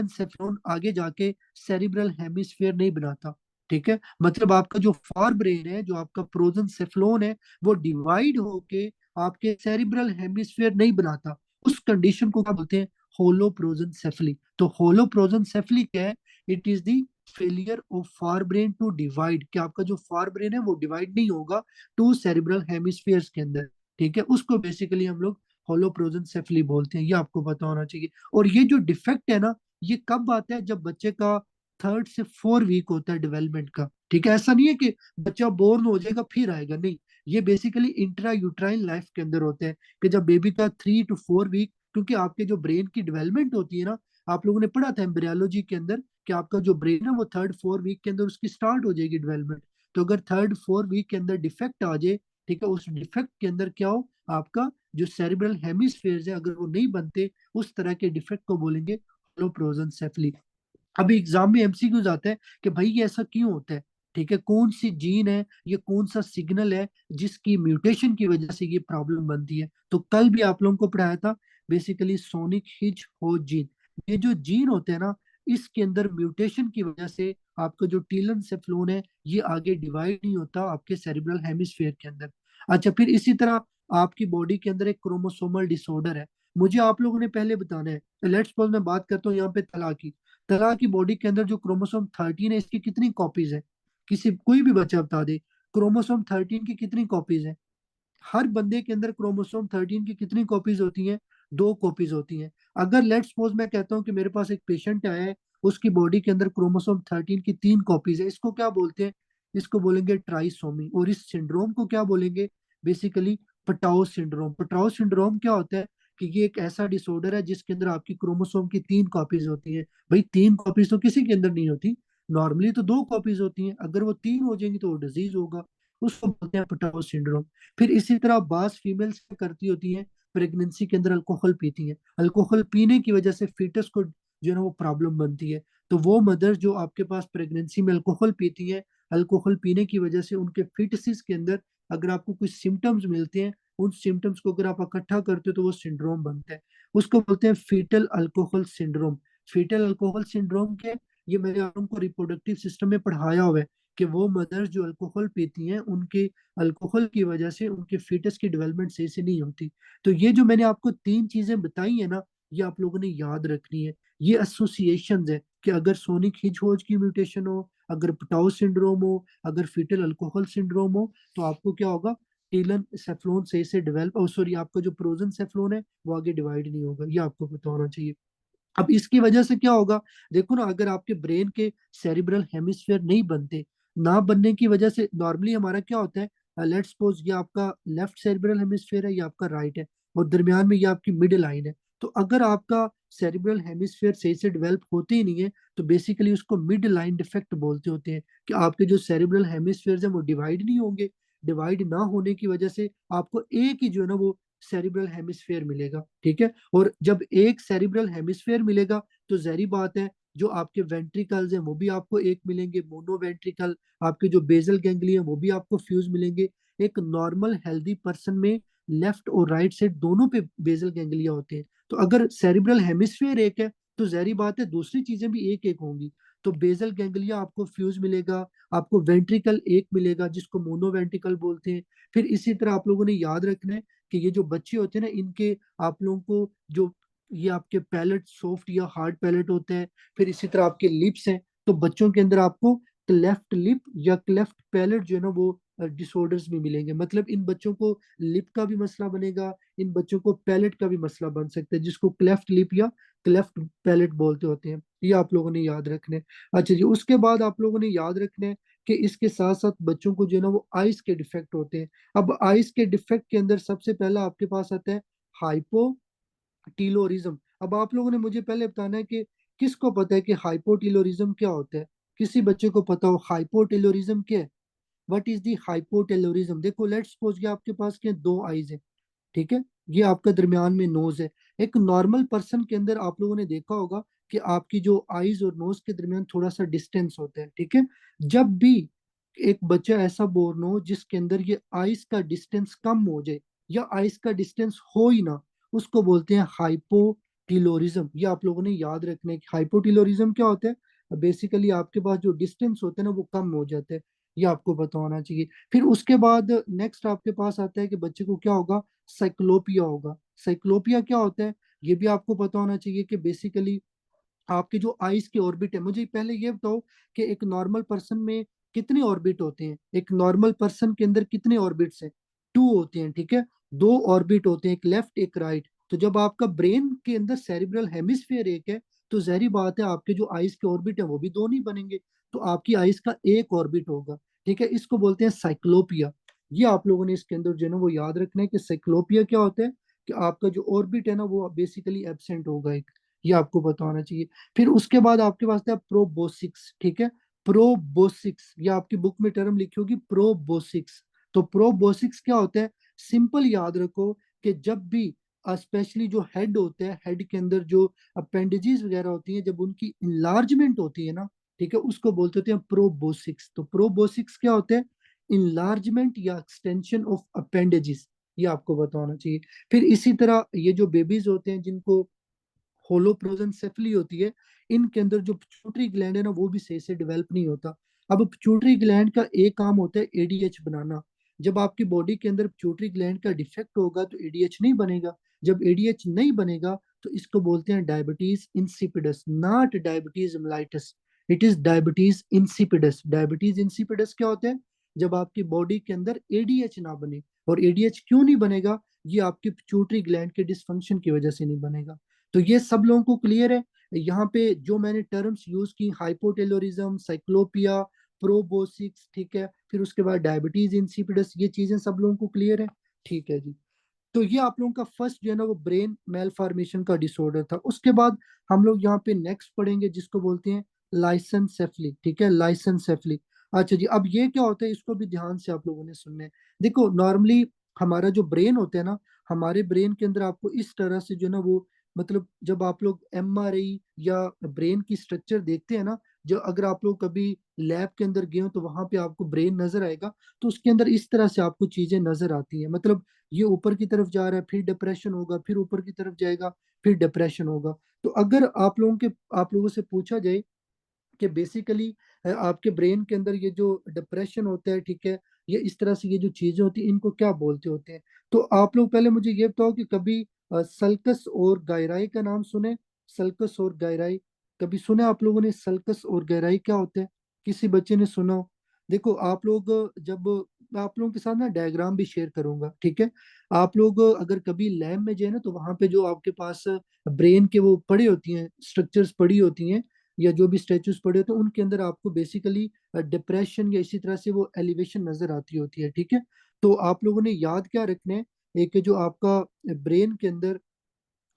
सेफ्लोन आगे जाके सेरिब्रल हेमिस्फेयर नहीं बनाता, ठीक है। मतलब आपका जो फॉर ब्रेन है, जो आपका प्रोजन सेफ्लोन है, वो डिवाइड होके आपके सेरिब्रल हेमिस्फेयर नहीं बनाता। उस कंडीशन को क्या बोलते हैं? Holoprosencephaly. तो होलो प्रोजन सेफली क्या है? It is the failure of forebrain to divide, कि आपका जो फॉर ब्रेन है वो डिवाइड नहीं होगा टू सेरिब्रल हेमिस्फीयर्स के अंदर, ठीक है। उसको बेसिकली हम लोग होलोप्रोजेंसेफली बोलते हैं, ये आपको पता होना चाहिए। और ये जो डिफेक्ट है ना, ये कब आता है? जब बच्चे का 3rd से 4 वीक होता है डेवलपमेंट का, ठीक है, ऐसा नहीं है कि बच्चा बोर्न हो जाएगा फिर आएगा, नहीं। ये बेसिकली इंट्रा यूट्राइन लाइफ के अंदर होते हैं, कि जब बेबी का 3 to 4 वीक, क्योंकि आपके जो ब्रेन की डेवलपमेंट होती है ना, आप लोगों ने पढ़ा था एम्ब्रियोलॉजी के अंदर कि आपका जो ब्रेन है वो 3rd 4 वीक के अंदर उसकी स्टार्ट हो जाएगी डेवलपमेंट। तो अगर 3rd 4 वीक के अंदर डिफेक्ट आ जाए, ठीक है, उस डिफेक्ट के अंदर क्या हो, आपका जो सेरिब्रल हेमिस्फेयर है अगर वो नहीं बनते, उस तरह के डिफेक्ट को बोलेंगे होलोप्रोजेंसेफली। अभी एग्जाम में एमसीक्यूज आता है कि भाई ये ऐसा क्यों होता है, ठीक है, कौन सी जीन है, ये कौन सा सिग्नल है जिसकी म्यूटेशन की वजह से ये प्रॉब्लम बनती है। तो कल भी आप लोगों को पढ़ाया था बेसिकली सोनिक हिच हो जीन। ये जो जीन होते हैं ना, इसके अंदर म्यूटेशन की वजह से आपका जो टीलन सेफ्लोन है ये आगे डिवाइड नहीं होता आपके सेरिब्रल हेमिस्फेयर के अंदर। अच्छा, फिर इसी तरह आपकी बॉडी के अंदर एक क्रोमोसोमल डिसऑर्डर है। मुझे आप लोगों ने पहले बताना है, लेट्स सपोज मैं बात करता हूँ यहाँ पे तलाक की। तरह की बॉडी के अंदर जो क्रोमोसोम 13 है इसकी कितनी कॉपीज है, किसी कोई भी बच्चा बता दे, क्रोमोसोम 13 की कितनी कॉपीज है। हर बंदे के अंदर क्रोमोसोम 13 की कितनी कॉपीज होती हैं, 2 कॉपीज होती हैं। अगर लेट्स सपोज मैं कहता हूँ कि मेरे पास एक पेशेंट आया है, उसकी बॉडी के अंदर क्रोमोसोम 13 की 3 कॉपीज है, इसको क्या बोलते हैं, इसको बोलेंगे ट्राइसोमी। और इस सिंड्रोम को क्या बोलेंगे, बेसिकली पटाओ सिंड्रोम। पटाओ सिंड्रोम क्या होता है कि ये एक ऐसा डिसऑर्डर है जिसके अंदर आपकी क्रोमोसोम की 3 कॉपीज होती है। भाई 3 कॉपीज तो किसी के अंदर नहीं होती, नॉर्मली तो 2 कॉपीज होती हैं, अगर वो 3 हो जाएंगी तो वो डिजीज होगा, उसको बोलते हैं पटाओ सिंड्रोम। फिर इसी तरह बास फीमेल्स क्या करती होती हैं, प्रेगनेंसी के अंदर अल्कोहल पीती हैं, अल्कोहल पीने की वजह से फीटस को जो है ना वो प्रॉब्लम बनती है। तो वो मदर जो आपके पास प्रेगनेंसी में अल्कोहल पीती हैं, अल्कोहल पीने की वजह से उनके फीटसिस के अंदर अगर आपको कुछ सिम्टम्स मिलते हैं, उन सिम्टम्स को अगर आप इकट्ठा करते हो तो वो सिंड्रोम बनता है, उसको बोलते हैं foetal alcohol syndrome. Foetal alcohol syndrome के, ये मैंने आप लोगों को रिप्रोडक्टिव सिस्टम में पढ़ाया हुआ है कि वो मदर्स जो अल्कोहल पीती हैं उनके अल्कोहल की वजह से उनके फीटस की डेवलपमेंट सही से नहीं होती। तो ये जो मैंने आपको 3 चीजें बताई है ना, ये आप लोगों ने याद रखनी है। ये एसोसिएशन है कि अगर सोनिक हिच होज की म्यूटेशन हो, अगर पटाउ सिंड्रोम हो, अगर फीटल अल्कोहल सिंड्रोम हो, तो आपको क्या होगा, टीलन सेफ्लोन सही से डेवलप, और सॉरी आपका जो प्रोजन सेफ्लोन है वो आगे डिवाइड नहीं होगा, ये आपको पता होना चाहिए। अब इसकी वजह से क्या होगा, देखो ना, अगर आपके ब्रेन के सेरिब्रल हेमिस्फेयर नहीं बनते, ना बनने की वजह से नॉर्मली हमारा क्या होता है, लेट्स सपोज ये आपका लेफ्ट सेरिब्रल हेमिस्फेयर है, ये आपका राइट है, और दरमियान में ये आपकी मिडिल लाइन है। तो अगर आपका सेरिब्रल हेमिस्फेयर सही से डेवलप होते ही नहीं है, तो बेसिकली उसको मिड लाइन डिफेक्ट बोलते होते हैं, कि आपके जो सेरिब्रल हेमिस्फेयर है वो डिवाइड नहीं होंगे। डिवाइड ना होने की वजह से आपको एक ही जो है ना वो सेरिब्रल हेमिस्फेयर मिलेगा, ठीक है। और जब एक सेरिब्रल हेमिस्फेयर मिलेगा तो जाहिर बात है जो आपके वेंट्रिकल्स हैं वो भी आपको एक मिलेंगे, मोनो वेंट्रिकल, आपके जो बेजल गैंग्लियन वो भी आपको फ्यूज मिलेंगे। एक नॉर्मल हेल्दी पर्सन में लेफ्ट और राइट साइड दोनों पे बेजल गैंग्लिया होते हैं। तो अगर सेरिब्रल हेमिस्फेयर एक है तो जाहिर बात है दूसरी चीजें भी एक एक होंगी। तो बेजल गैंग्लिया आपको फ्यूज मिलेगा, आपको वेंट्रिकल एक मिलेगा जिसको मोनो वेंट्रिकल बोलते हैं। फिर इसी तरह आप लोगों ने याद रखना है कि ये जो बच्चे होते हैं ना, इनके आप लोगों को जो ये आपके पैलेट सॉफ्ट या हार्ड पैलेट होते हैं, फिर इसी तरह आपके लिप्स हैं। तो बच्चों के अंदर आपको क्लेफ्ट लिप या क्लेफ्ट पैलेट जो है ना वो डिसऑर्डर्स भी मिलेंगे, मतलब इन बच्चों को लिप का भी मसला बनेगा, इन बच्चों को पैलेट का भी मसला बन सकता है, जिसको क्लेफ्ट लिप या क्लेफ्ट पैलेट बोलते होते हैं। ये आप लोगों ने याद रखने हैं। अच्छा जी, उसके बाद आप लोगों ने याद रखने हैं कि इसके साथ साथ बच्चों को जो है ना वो आइस के डिफेक्ट होते हैं। अब आइस के डिफेक्ट के अंदर सबसे पहला आपके पास आता है हाइपोटीलोरिज्म। अब आप लोगों ने मुझे पहले बताना है कि किसको पता है कि हाइपोटीलोरिज्म क्या होता है। किसी बच्चे को पता हो हाइपोटीलोरिज्म क्या है, व्हाट इज दी हाइपोटेलोरिज्म। देखो लेट्स सपोज कि आपके पास क्या 2 आईज है, ठीक है, ये आपका दरमियान में नोज है। एक नॉर्मल पर्सन के अंदर आप लोगों ने देखा होगा कि आपकी जो आईज और नोज के दरमियान थोड़ा सा डिस्टेंस होता है, ठीक है। जब भी एक बच्चा ऐसा बोर्न हो जिसके अंदर ये आईज का डिस्टेंस कम हो जाए या आईज का डिस्टेंस हो ही ना, उसको बोलते हैं हाइपोटिलोरिज्म। ये आप लोगों ने याद रखना है कि हाइपोटिलोरिज्म क्या होता है। बेसिकली आपके पास जो डिस्टेंस होता है ना वो कम हो जाता है, ये आपको पता होना चाहिए। फिर उसके बाद नेक्स्ट आपके पास आता है कि बच्चे को क्या होगा, साइक्लोपिया होगा। साइक्लोपिया क्या होता है, ये भी आपको पता होना चाहिए कि बेसिकली आपके जो आइस के ऑर्बिट है, मुझे पहले ये बताओ कि एक नॉर्मल पर्सन में कितने ऑर्बिट होते हैं, एक नॉर्मल पर्सन के अंदर कितने ऑर्बिट्स हैं, 2 होते हैं, ठीक है। 2 ऑर्बिट होते हैं, एक लेफ्ट एक राइट। तो जब आपका ब्रेन के अंदर सेरिब्रल हेमिस्फीयर एक है, तो जाहिर बात है आपके जो आइस के ऑर्बिट है वो भी 2 नहीं बनेंगे। तो आपकी आइस का एक ऑर्बिट होगा, ठीक है, इसको बोलते हैं साइक्लोपिया। ये आप लोगों ने इसके अंदर जो है ना वो याद रखना है कि साइक्लोपिया क्या होता है, कि आपका जो ऑर्बिट है ना वो बेसिकली एब्सेंट होगा एक, ये आपको पता होना चाहिए। फिर उसके बाद आपके पास है प्रोबोसिक्स, ठीक है, प्रोबोसिक्स, ये आपकी बुक में टर्म लिखी होगी प्रोबोसिक्स। तो प्रोबोसिक्स क्या होता है, सिंपल याद रखो कि जब भी स्पेशली जो हेड होते हैं, हेड के अंदर जो अपेंडेजेस वगैरह होती हैं, जब उनकी इंलार्जमेंट होती है ना, ठीक है, उसको बोलते होते हैं प्रोबोसिक्स। तो प्रोबोसिक्स क्या होते हैं, इंलार्जमेंट या एक्सटेंशन ऑफ अपेंडेजेस, ये आपको बताना चाहिए। फिर इसी तरह ये जो बेबीज होते हैं जिनको होलोप्रोजेंसेफली होती है, इनके अंदर जो पिट्यूटरी ग्लैंड है ना वो भी सही से डेवलप नहीं होता। अब पिट्यूटरी ग्लैंड का एक काम होता है एडीएच बनाना। जब आपकी बॉडी के अंदर पिट्यूटरी ग्लैंड का डिफेक्ट होगा तो एडीएच नहीं बनेगा। जब एडीएच नहीं बनेगा तो इसको बोलते हैं diabetes insipidus, not diabetes mellitus, it is diabetes insipidus. Diabetes insipidus क्या होता है, जब आपकी बॉडी के अंदर एडीएच ना बने। और एडीएच क्यों नहीं बनेगा, ये आपकी पिट्यूटरी ग्लैंड के डिसफंक्शन की वजह से नहीं बनेगा। तो ये सब लोगों को क्लियर है। यहाँ पे जो मैंने टर्म्स यूज की, हाइपोटेलोरिज्म, साइक्लोपिया, प्रोबोसिक्स, ठीक है, फिर उसके बाद डायबिटीज इंसिपिडस, ये चीजें सब लोगों को क्लियर है, ठीक है जी। तो ये आप लोगों का फर्स्ट जो है ना वो ब्रेन मेल फॉर्मेशन का डिसऑर्डर था। उसके बाद हम लोग यहाँ पे नेक्स्ट पढ़ेंगे जिसको बोलते हैं लाइसेंसेफली, ठीक है, लाइसेंसेफली। अच्छा जी, अब ये क्या होता है इसको भी ध्यान से आप लोगों ने सुनना है। देखो नॉर्मली हमारा जो ब्रेन होता है ना, हमारे ब्रेन के अंदर आपको इस तरह से जो है ना वो, मतलब जब आप लोग एमआरआई या ब्रेन की स्ट्रक्चर देखते हैं ना, जो अगर आप लोग कभी लैब के अंदर गए हो तो वहां पे आपको ब्रेन नजर आएगा। तो उसके अंदर इस तरह से आपको चीजें नजर आती हैं, मतलब ये ऊपर की तरफ जा रहा है, फिर डिप्रेशन होगा, फिर ऊपर की तरफ जाएगा, फिर डिप्रेशन होगा। तो अगर आप लोगों से पूछा जाए कि बेसिकली आपके ब्रेन के अंदर ये जो डिप्रेशन होता है, ठीक है, ये इस तरह से ये जो चीजें होती हैं इनको क्या बोलते होते हैं। तो आप लोग पहले मुझे ये बताओ कि कभी सल्कस और गायराई का नाम सुने। सल्कस और गायराई कभी सुने आप लोगों ने, सल्कस और गहराई क्या होते हैं, किसी बच्चे ने सुना हो? देखो आप लोग जब, मैं आप लोगों के साथ ना डायग्राम भी शेयर करूंगा, ठीक है। आप लोग अगर कभी लैब में जाए ना तो वहां पे जो आपके पास ब्रेन के वो पड़ी होती हैं, स्ट्रक्चर्स पड़ी होती हैं, या जो भी स्टेचूज पड़े होते हैं, उनके अंदर आपको बेसिकली डिप्रेशन या इसी तरह से वो एलिवेशन नजर आती होती है, ठीक है। तो आप लोगों ने याद क्या रखना है, एक जो आपका ब्रेन के अंदर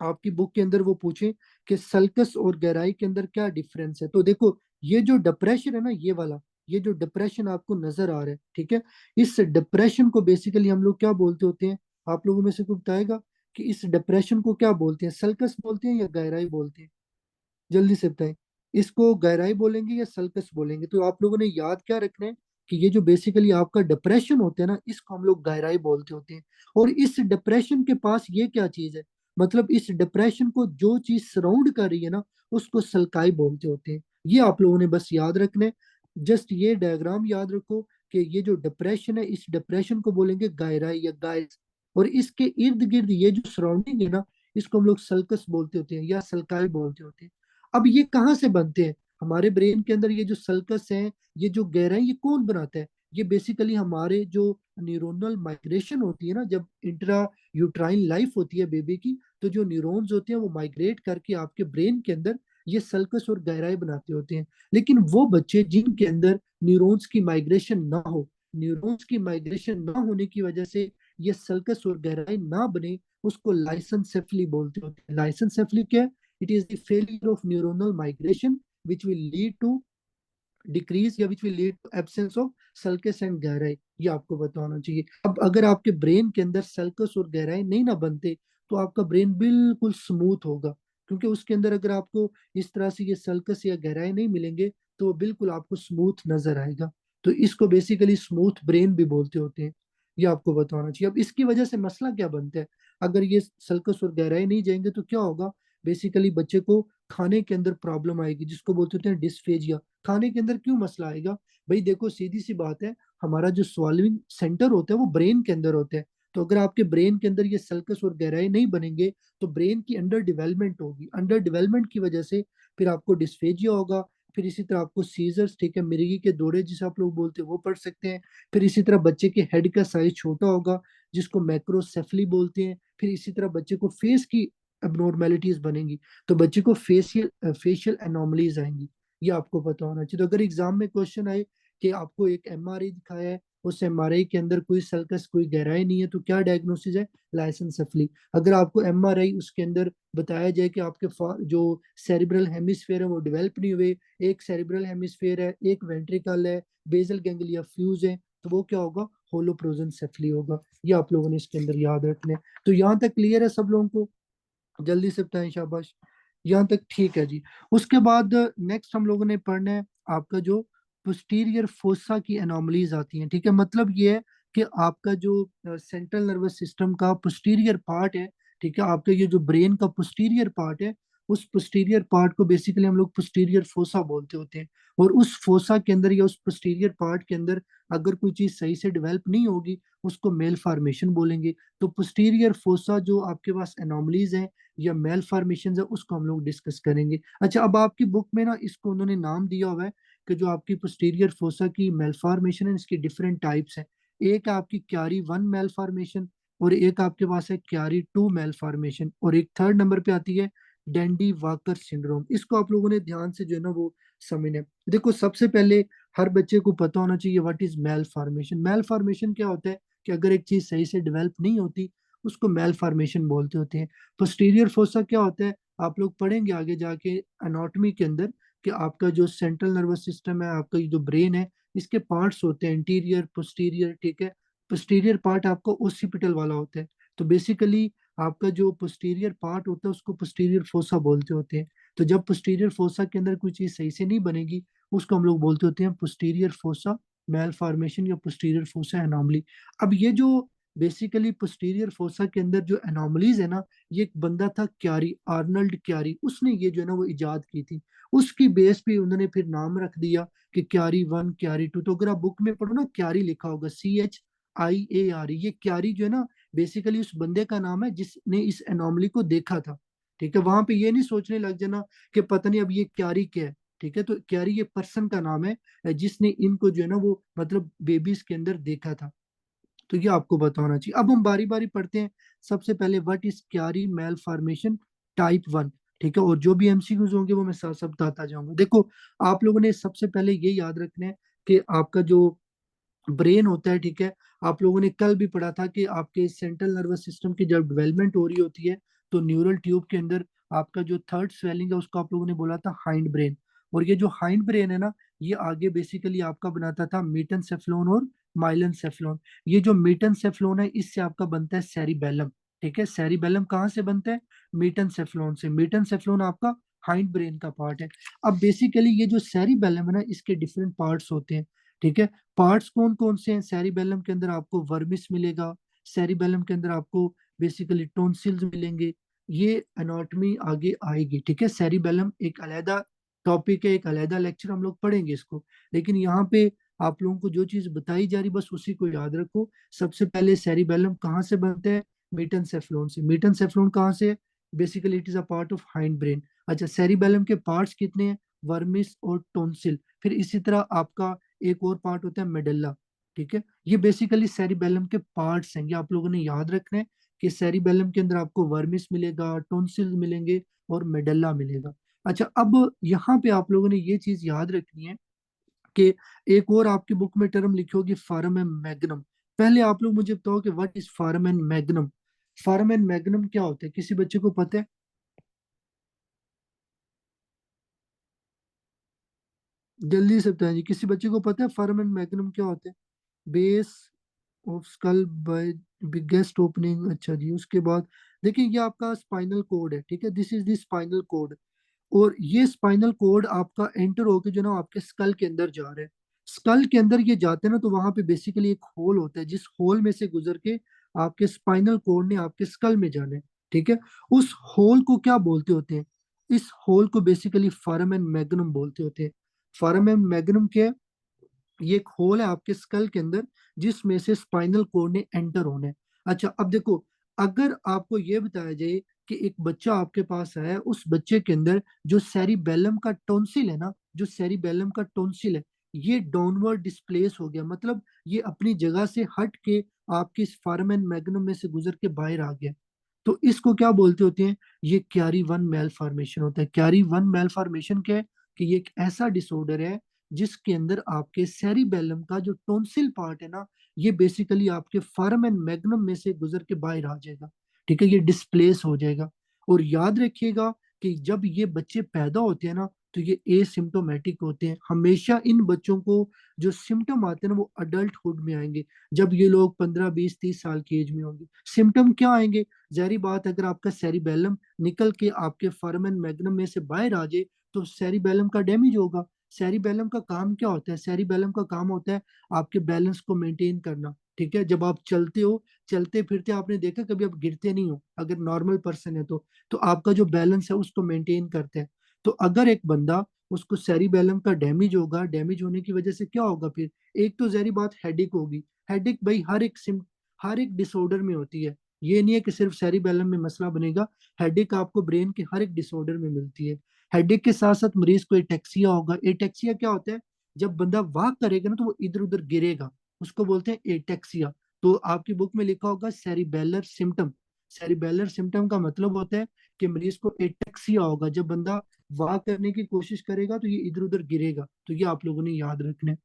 आपकी बुक के अंदर वो पूछे कि सल्कस और गहराई के अंदर क्या डिफरेंस है, तो देखो ये जो डिप्रेशन है ना, ये वाला, ये जो डिप्रेशन आपको नजर आ रहा है, ठीक है, इस डिप्रेशन को बेसिकली हम लोग क्या बोलते होते हैं, आप लोगों में से कोई बताएगा कि इस डिप्रेशन को क्या बोलते हैं, सल्कस बोलते हैं या गहराई बोलते हैं? जल्दी से बताएं, इसको गहराई बोलेंगे या सल्कस बोलेंगे? तो आप लोगों ने याद क्या रखना है कि ये जो बेसिकली आपका डिप्रेशन होता है ना, इसको हम लोग गहराई बोलते होते हैं। और इस डिप्रेशन के पास ये क्या चीज है, मतलब इस डिप्रेशन को जो चीज सराउंड कर रही है ना, उसको सल्काई बोलते होते हैं। ये आप लोगों ने बस याद रखना है। जस्ट ये डायग्राम याद रखो कि ये जो डिप्रेशन है, इस डिप्रेशन को बोलेंगे गहराई या गाइस। और इसके इर्द गिर्द ये जो सराउंडिंग है ना, इसको हम लोग सल्कस बोलते होते हैं या सल्काई बोलते होते हैं। अब ये कहाँ से बनते हैं, हमारे ब्रेन के अंदर ये जो सल्कस है, ये जो गहराई, ये कौन बनाता है? ये बेसिकली हमारे जो न्यूरोनल माइग्रेशन होती है ना, जब इंट्रा यूट्राइन लाइफ होती है बेबी की, तो जो न्यूरॉन्स होते हैं वो माइग्रेट करके आपके ब्रेन के अंदर ये सल्कस और गहराई बनाते होते हैं। लेकिन वो बच्चे जिनके अंदर न्यूरॉन्स की माइग्रेशन ना हो, न्यूरॉन्स की माइग्रेशन ना होने की वजह से ये सल्कस और गहराई ना बने, उसको लाइसेंसेफली बोलते होते हैं। लाइसेंसेफली क्या है? It is the failure of neuronal migration which will lead to decrease या which will lead to absence of sulcus and गहराई, ये आपको बताना चाहिए। अब अगर आपके ब्रेन के अंदर सल्कस और गहराई नहीं ना बनते तो आपका ब्रेन बिल्कुल स्मूथ होगा, क्योंकि उसके अंदर अगर आपको इस तरह से ये सल्कस या गहराई नहीं मिलेंगे तो वो बिल्कुल आपको स्मूथ नजर आएगा। तो इसको बेसिकली स्मूथ ब्रेन भी बोलते होते हैं, ये आपको बताना चाहिए। अब इसकी वजह से मसला क्या बनता है, अगर ये सल्कस और गहराई नहीं जाएंगे तो क्या होगा, बेसिकली बच्चे को खाने के अंदर प्रॉब्लम आएगी, जिसको बोलते होते हैं डिस्फेजिया। खाने के अंदर क्यों मसला आएगा? भाई देखो सीधी सी बात है, हमारा जो स्वाल्विंग सेंटर होता है वो ब्रेन के अंदर होता है। तो अगर आपके ब्रेन के अंदर ये सल्कस और गहराई नहीं बनेंगे तो ब्रेन की अंडर डेवलपमेंट होगी, अंडर डेवलपमेंट की वजह से फिर आपको डिस्फेजिया होगा। फिर इसी तरह आपको सीजर्स, ठीक है, मिर्गी के दौरे जिसे आप लोग बोलते हैं वो पढ़ सकते हैं। फिर इसी तरह बच्चे के हेड का साइज छोटा होगा, जिसको मैक्रोसेफली बोलते हैं। फिर इसी तरह बच्चे को फेस की अबनॉर्मेलिटीज बनेंगी, तो बच्चे को फेशियल फेशियल एनॉमलीज आएंगी। ये आपको पता होना चाहिए। तो अगर एग्जाम में क्वेश्चन आए कि आपको एक एमआरआई दिखाया है, उस एमआरआई के अंदर कोई सल्कस कोई गहराई नहीं है, तो क्या डायग्नोसिस है? लाइसेंसेफली। अगर आपको एमआरआई उसके अंदर बताया जाए कि आपके जो सेरिब्रल हेमिस्फेयर है वो डेवलप नहीं हुए, एक सेरिब्रल हेमिस्फेयर है, एक वेंट्रिकल है, बेसल गैंग्लिया फ्यूज है, तो वो क्या होगा? होलोप्रोजेंसेफली होगा। ये आप लोगों ने इसके अंदर याद रखना है। तो यहाँ तक क्लियर है सब लोगों को? जल्दी से बताएं, शाबाश। यहाँ तक ठीक है जी। उसके बाद नेक्स्ट हम लोगों ने पढ़ना है आपका जो पोस्टीरियर फोसा की एनोमलीज आती हैं, ठीक है। मतलब ये है कि आपका जो सेंट्रल नर्वस सिस्टम का पोस्टीरियर पार्ट है, ठीक है, आपका ये जो ब्रेन का पोस्टीरियर पार्ट है, उस पोस्टीरियर पार्ट को बेसिकली हम लोग पोस्टीरियर फोसा बोलते होते हैं। और उस फोसा के अंदर या उस पोस्टीरियर पार्ट के अंदर अगर कोई चीज सही से डेवलप नहीं होगी, उसको मेल फॉर्मेशन बोलेंगे। तो पोस्टीरियर फोसा जो आपके पास एनोमलीज हैं या मेल फॉर्मेशन है, उसको हम लोग डिस्कस करेंगे। अच्छा, अब आपकी बुक में ना इसको उन्होंने नाम दिया हुआ है कि जो आपकी पोस्टीरियर फोसा की मेल फॉर्मेशन है, इसकी डिफरेंट टाइप्स हैं। एक है आपकी क्यारी 1 मेल फॉर्मेशन, और एक आपके पास है क्यारी 2 मेल फॉर्मेशन, और एक थर्ड नंबर पे आती है डेंडी वाकर सिंड्रोम। इसको आप लोगों ने ध्यान से जो है ना वो समझना है। देखो, सबसे पहले हर बच्चे को पता होना चाहिए what is malformation. Malformation क्या होता है कि अगर एक चीज सही से डेवलप नहीं होती, उसको मेल फॉर्मेशन बोलते होते हैं। पोस्टीरियर फोसा क्या होता है, आप लोग पढ़ेंगे आगे जाके एनाटॉमी के अंदर, कि आपका जो सेंट्रल नर्वस सिस्टम है, आपका ये जो ब्रेन है, इसके पार्ट्स होते हैं इंटीरियर पोस्टीरियर, ठीक है। पोस्टीरियर पार्ट आपका ओसिपिटल वाला होता है। तो बेसिकली आपका जो पोस्टीरियर पार्ट होता है उसको पोस्टीरियर फोसा बोलते होते हैं। तो जब पोस्टीरियर फोसा के अंदर कोई चीज सही से नहीं बनेगी, उसको हम लोग बोलते होते हैं पोस्टीरियर फोसा मेल फॉर्मेशन या पोस्टीरियर फोसा एनॉमली। अब ये जो बेसिकली पोस्टीरियर फोसा के अंदर जो एनोमलीज है ना, ये एक बंदा था क्यारी, आर्नल्ड क्यारी, उसने ये जो है ना वो इजाद की थी। उसकी बेस पे उन्होंने फिर नाम रख दिया कि क्यारी 1 क्यारी 2। तो अगर आप बुक में पढ़ो ना, क्यारी लिखा होगा CHIARE, ये क्यारी जो है ना बेसिकली उस बंदे का नाम है जिसने इस एनोमली को देखा था। ठीक है, वहां पे ये नहीं सोचने लग जाना कि पता नहीं अब ये क्यारी क्या है। ठीक है, तो क्यारी ये पर्सन का नाम है जिसने इनको जो है ना वो मतलब बेबीज के अंदर देखा था। तो ये आपको बताना चाहिए। अब हम बारी बारी पढ़ते हैं। सबसे पहले व्हाट इज क्यारी मेल फॉर्मेशन टाइप 1, ठीक है। और जो भी एमसीक्यूज होंगे वो मैं साथ साथ बताता जाऊंगा। देखो, आप लोगों ने सबसे पहले ये याद रखना है कि आपका जो ब्रेन होता है, ठीक है, आप लोगों ने कल भी पढ़ा था कि आपके सेंट्रल नर्वस सिस्टम की जब डेवलपमेंट हो रही होती है, तो न्यूरल ट्यूब के अंदर आपका जो थर्ड स्वेलिंग है उसको आप लोगों ने बोला था हाइंड ब्रेन। और ये जो हाइंड ब्रेन है ना, ये आगे बेसिकली आपका बनाता था मीटन सेफ्लोन और माइलन सेफ्लोन। ये जो मीटन सेफ्लोन है, इससे आपका बनता है सेरिबेलम। ठीक है, सेरिबेलम कहाँ से बनता है? मीटन सेफ्लोन से। मीटन सेफ्लोन आपका हाइंड ब्रेन का पार्ट है। अब बेसिकली ये जो सेरिबेलम है ना, इसके डिफरेंट पार्ट्स होते हैं। ठीक है, पार्ट्स कौन कौन से हैं? सेरिबेलम के अंदर आपको वर्मिस मिलेगा, सेरिबेलम के अंदर आपको बेसिकली टोन्सिल्स मिलेंगे। ये एनाटॉमी आगे आएगी, ठीक है। सेरिबेलम एक अलहदा टॉपिक है, एक अलहदा लेक्चर हम लोग पढ़ेंगे इसको। लेकिन यहाँ पे आप लोगों को जो चीज बताई जा रही बस उसी को याद रखो। सबसे पहले सेरिबेलम कहाँ से बनता है? मीटन सेफ्लोन से। मीटन सेफ्लोन कहाँ से? Basically it is a part of hind brain. अच्छा, सेरिबेलम के पार्ट्स कितने हैं? वर्मिस और टोन्सिल। फिर इसी तरह आपका एक और पार्ट होता है मेडल्ला। ठीक है, ये बेसिकली सेरिबेलम के पार्ट्स हैं। ये आप लोगों ने याद रखना है कि सेरिबेलम के अंदर आपको वर्मिस मिलेगा, टोन्सिल मिलेंगे और मेडल्ला मिलेगा। अच्छा, अब यहाँ पे आप लोगों ने ये चीज याद रखनी है कि एक और आपकी बुक में टर्म लिखी होगी फार्म एंड मैग्नम। पहले आप लोग मुझे बताओ कि what is foramen magnum. Foramen magnum क्या होता है? किसी बच्चे को पता है? जल्दी से बताएं जी, किसी बच्चे को पता है फार्म एंड मैग्नम क्या होता है? Base of skull by biggest opening. अच्छा जी, उसके बाद देखिए ये आपका स्पाइनल कोड है, ठीक है, this is the spinal cord. और ये स्पाइनल कोड आपका एंटर होके जो ना आपके स्कल के अंदर जा रहा है। स्कल के अंदर ये जाते हैं ना, तो वहां पे बेसिकली एक होल होता है, जिस होल में से गुजर के आपके स्पाइनल कोड ने आपके स्कल में जाना है। ठीक है, उस होल को क्या बोलते होते हैं? इस होल को बेसिकली फारम मैग्नम बोलते होते हैं। फारम मैग्नम क्या है? ये एक होल है आपके स्कल के अंदर, जिसमें से स्पाइनल कोड ने एंटर होना है। अच्छा, अब देखो, अगर आपको ये बताया जाए कि एक बच्चा आपके पास है, उस बच्चे के अंदर जो सेरिबेलम का टोंसिल है ना, जो सेरिबेलम का टोंसिल है, ये डाउनवर्ड डिस्प्लेस हो गया, मतलब ये अपनी जगह से हट के आपके इस फार्मेन मैग्नम में से गुजर के बाहर आ गया। तो इसको क्या बोलते होते हैं? ये क्यारी 1 मेल फॉर्मेशन होता है। क्यारी 1 मेल फॉर्मेशन क्या है? कि ये एक ऐसा डिसऑर्डर है जिसके अंदर आपके सेरिबेलम का जो टोंसिल पार्ट है ना, ये बेसिकली आपके फॉरम एंड मैग्नम में से गुजर के बाहर आ जाएगा। ठीक है, ये डिस्प्लेस हो जाएगा। और याद रखिएगा कि जब ये बच्चे पैदा होते हैं ना, तो ये एसिम्टोमेटिक होते हैं। हमेशा इन बच्चों को जो सिम्टम आते हैं ना, वो अडल्टहुड में आएंगे, जब ये लोग 15 20 30 साल की एज में होंगे। सिम्टम क्या आएंगे? जहरी बात, अगर आपका सेरिबेलम निकल के आपके फॉरमेन मैग्नम में से बाहर आ जाए तो सेरिबेलम का डैमेज होगा। सेरिबेलम का काम क्या होता है? सेरिबेलम का काम होता है आपके बैलेंस को मेंटेन करना। ठीक है, जब आप चलते हो, चलते फिरते आपने देखा कभी आप गिरते नहीं हो, अगर नॉर्मल पर्सन है तो आपका जो बैलेंस है उसको मेंटेन करते हैं। तो अगर एक बंदा, उसको सेरिबेलम का डैमेज होगा, डैमेज होने की वजह से क्या होगा फिर? एक तो जहरी बात हेडेक होगी। हेडेक भाई हर एक डिसऑर्डर में होती है। ये नहीं है कि सिर्फ सेरिबेलम में मसला बनेगा। हेडेक आपको ब्रेन के हर एक डिसऑर्डर में मिलती है। हेडेक के साथ साथ मरीज को एटेक्सिया होगा। एटेक्सिया क्या होता है? जब बंदा वॉक करेगा ना तो वो इधर उधर गिरेगा, उसको बोलते हैं एटेक्सिया। तो आपकी बुक में लिखा होगा सेरिबेलर सिम्टम। सेरिबेलर सिम्टम का मतलब होता है कि मरीज को एटेक्सिया होगा। जब बंदा वॉक करने की कोशिश करेगा तो ये इधर उधर गिरेगा। तो ये आप लोगों ने याद रखना है।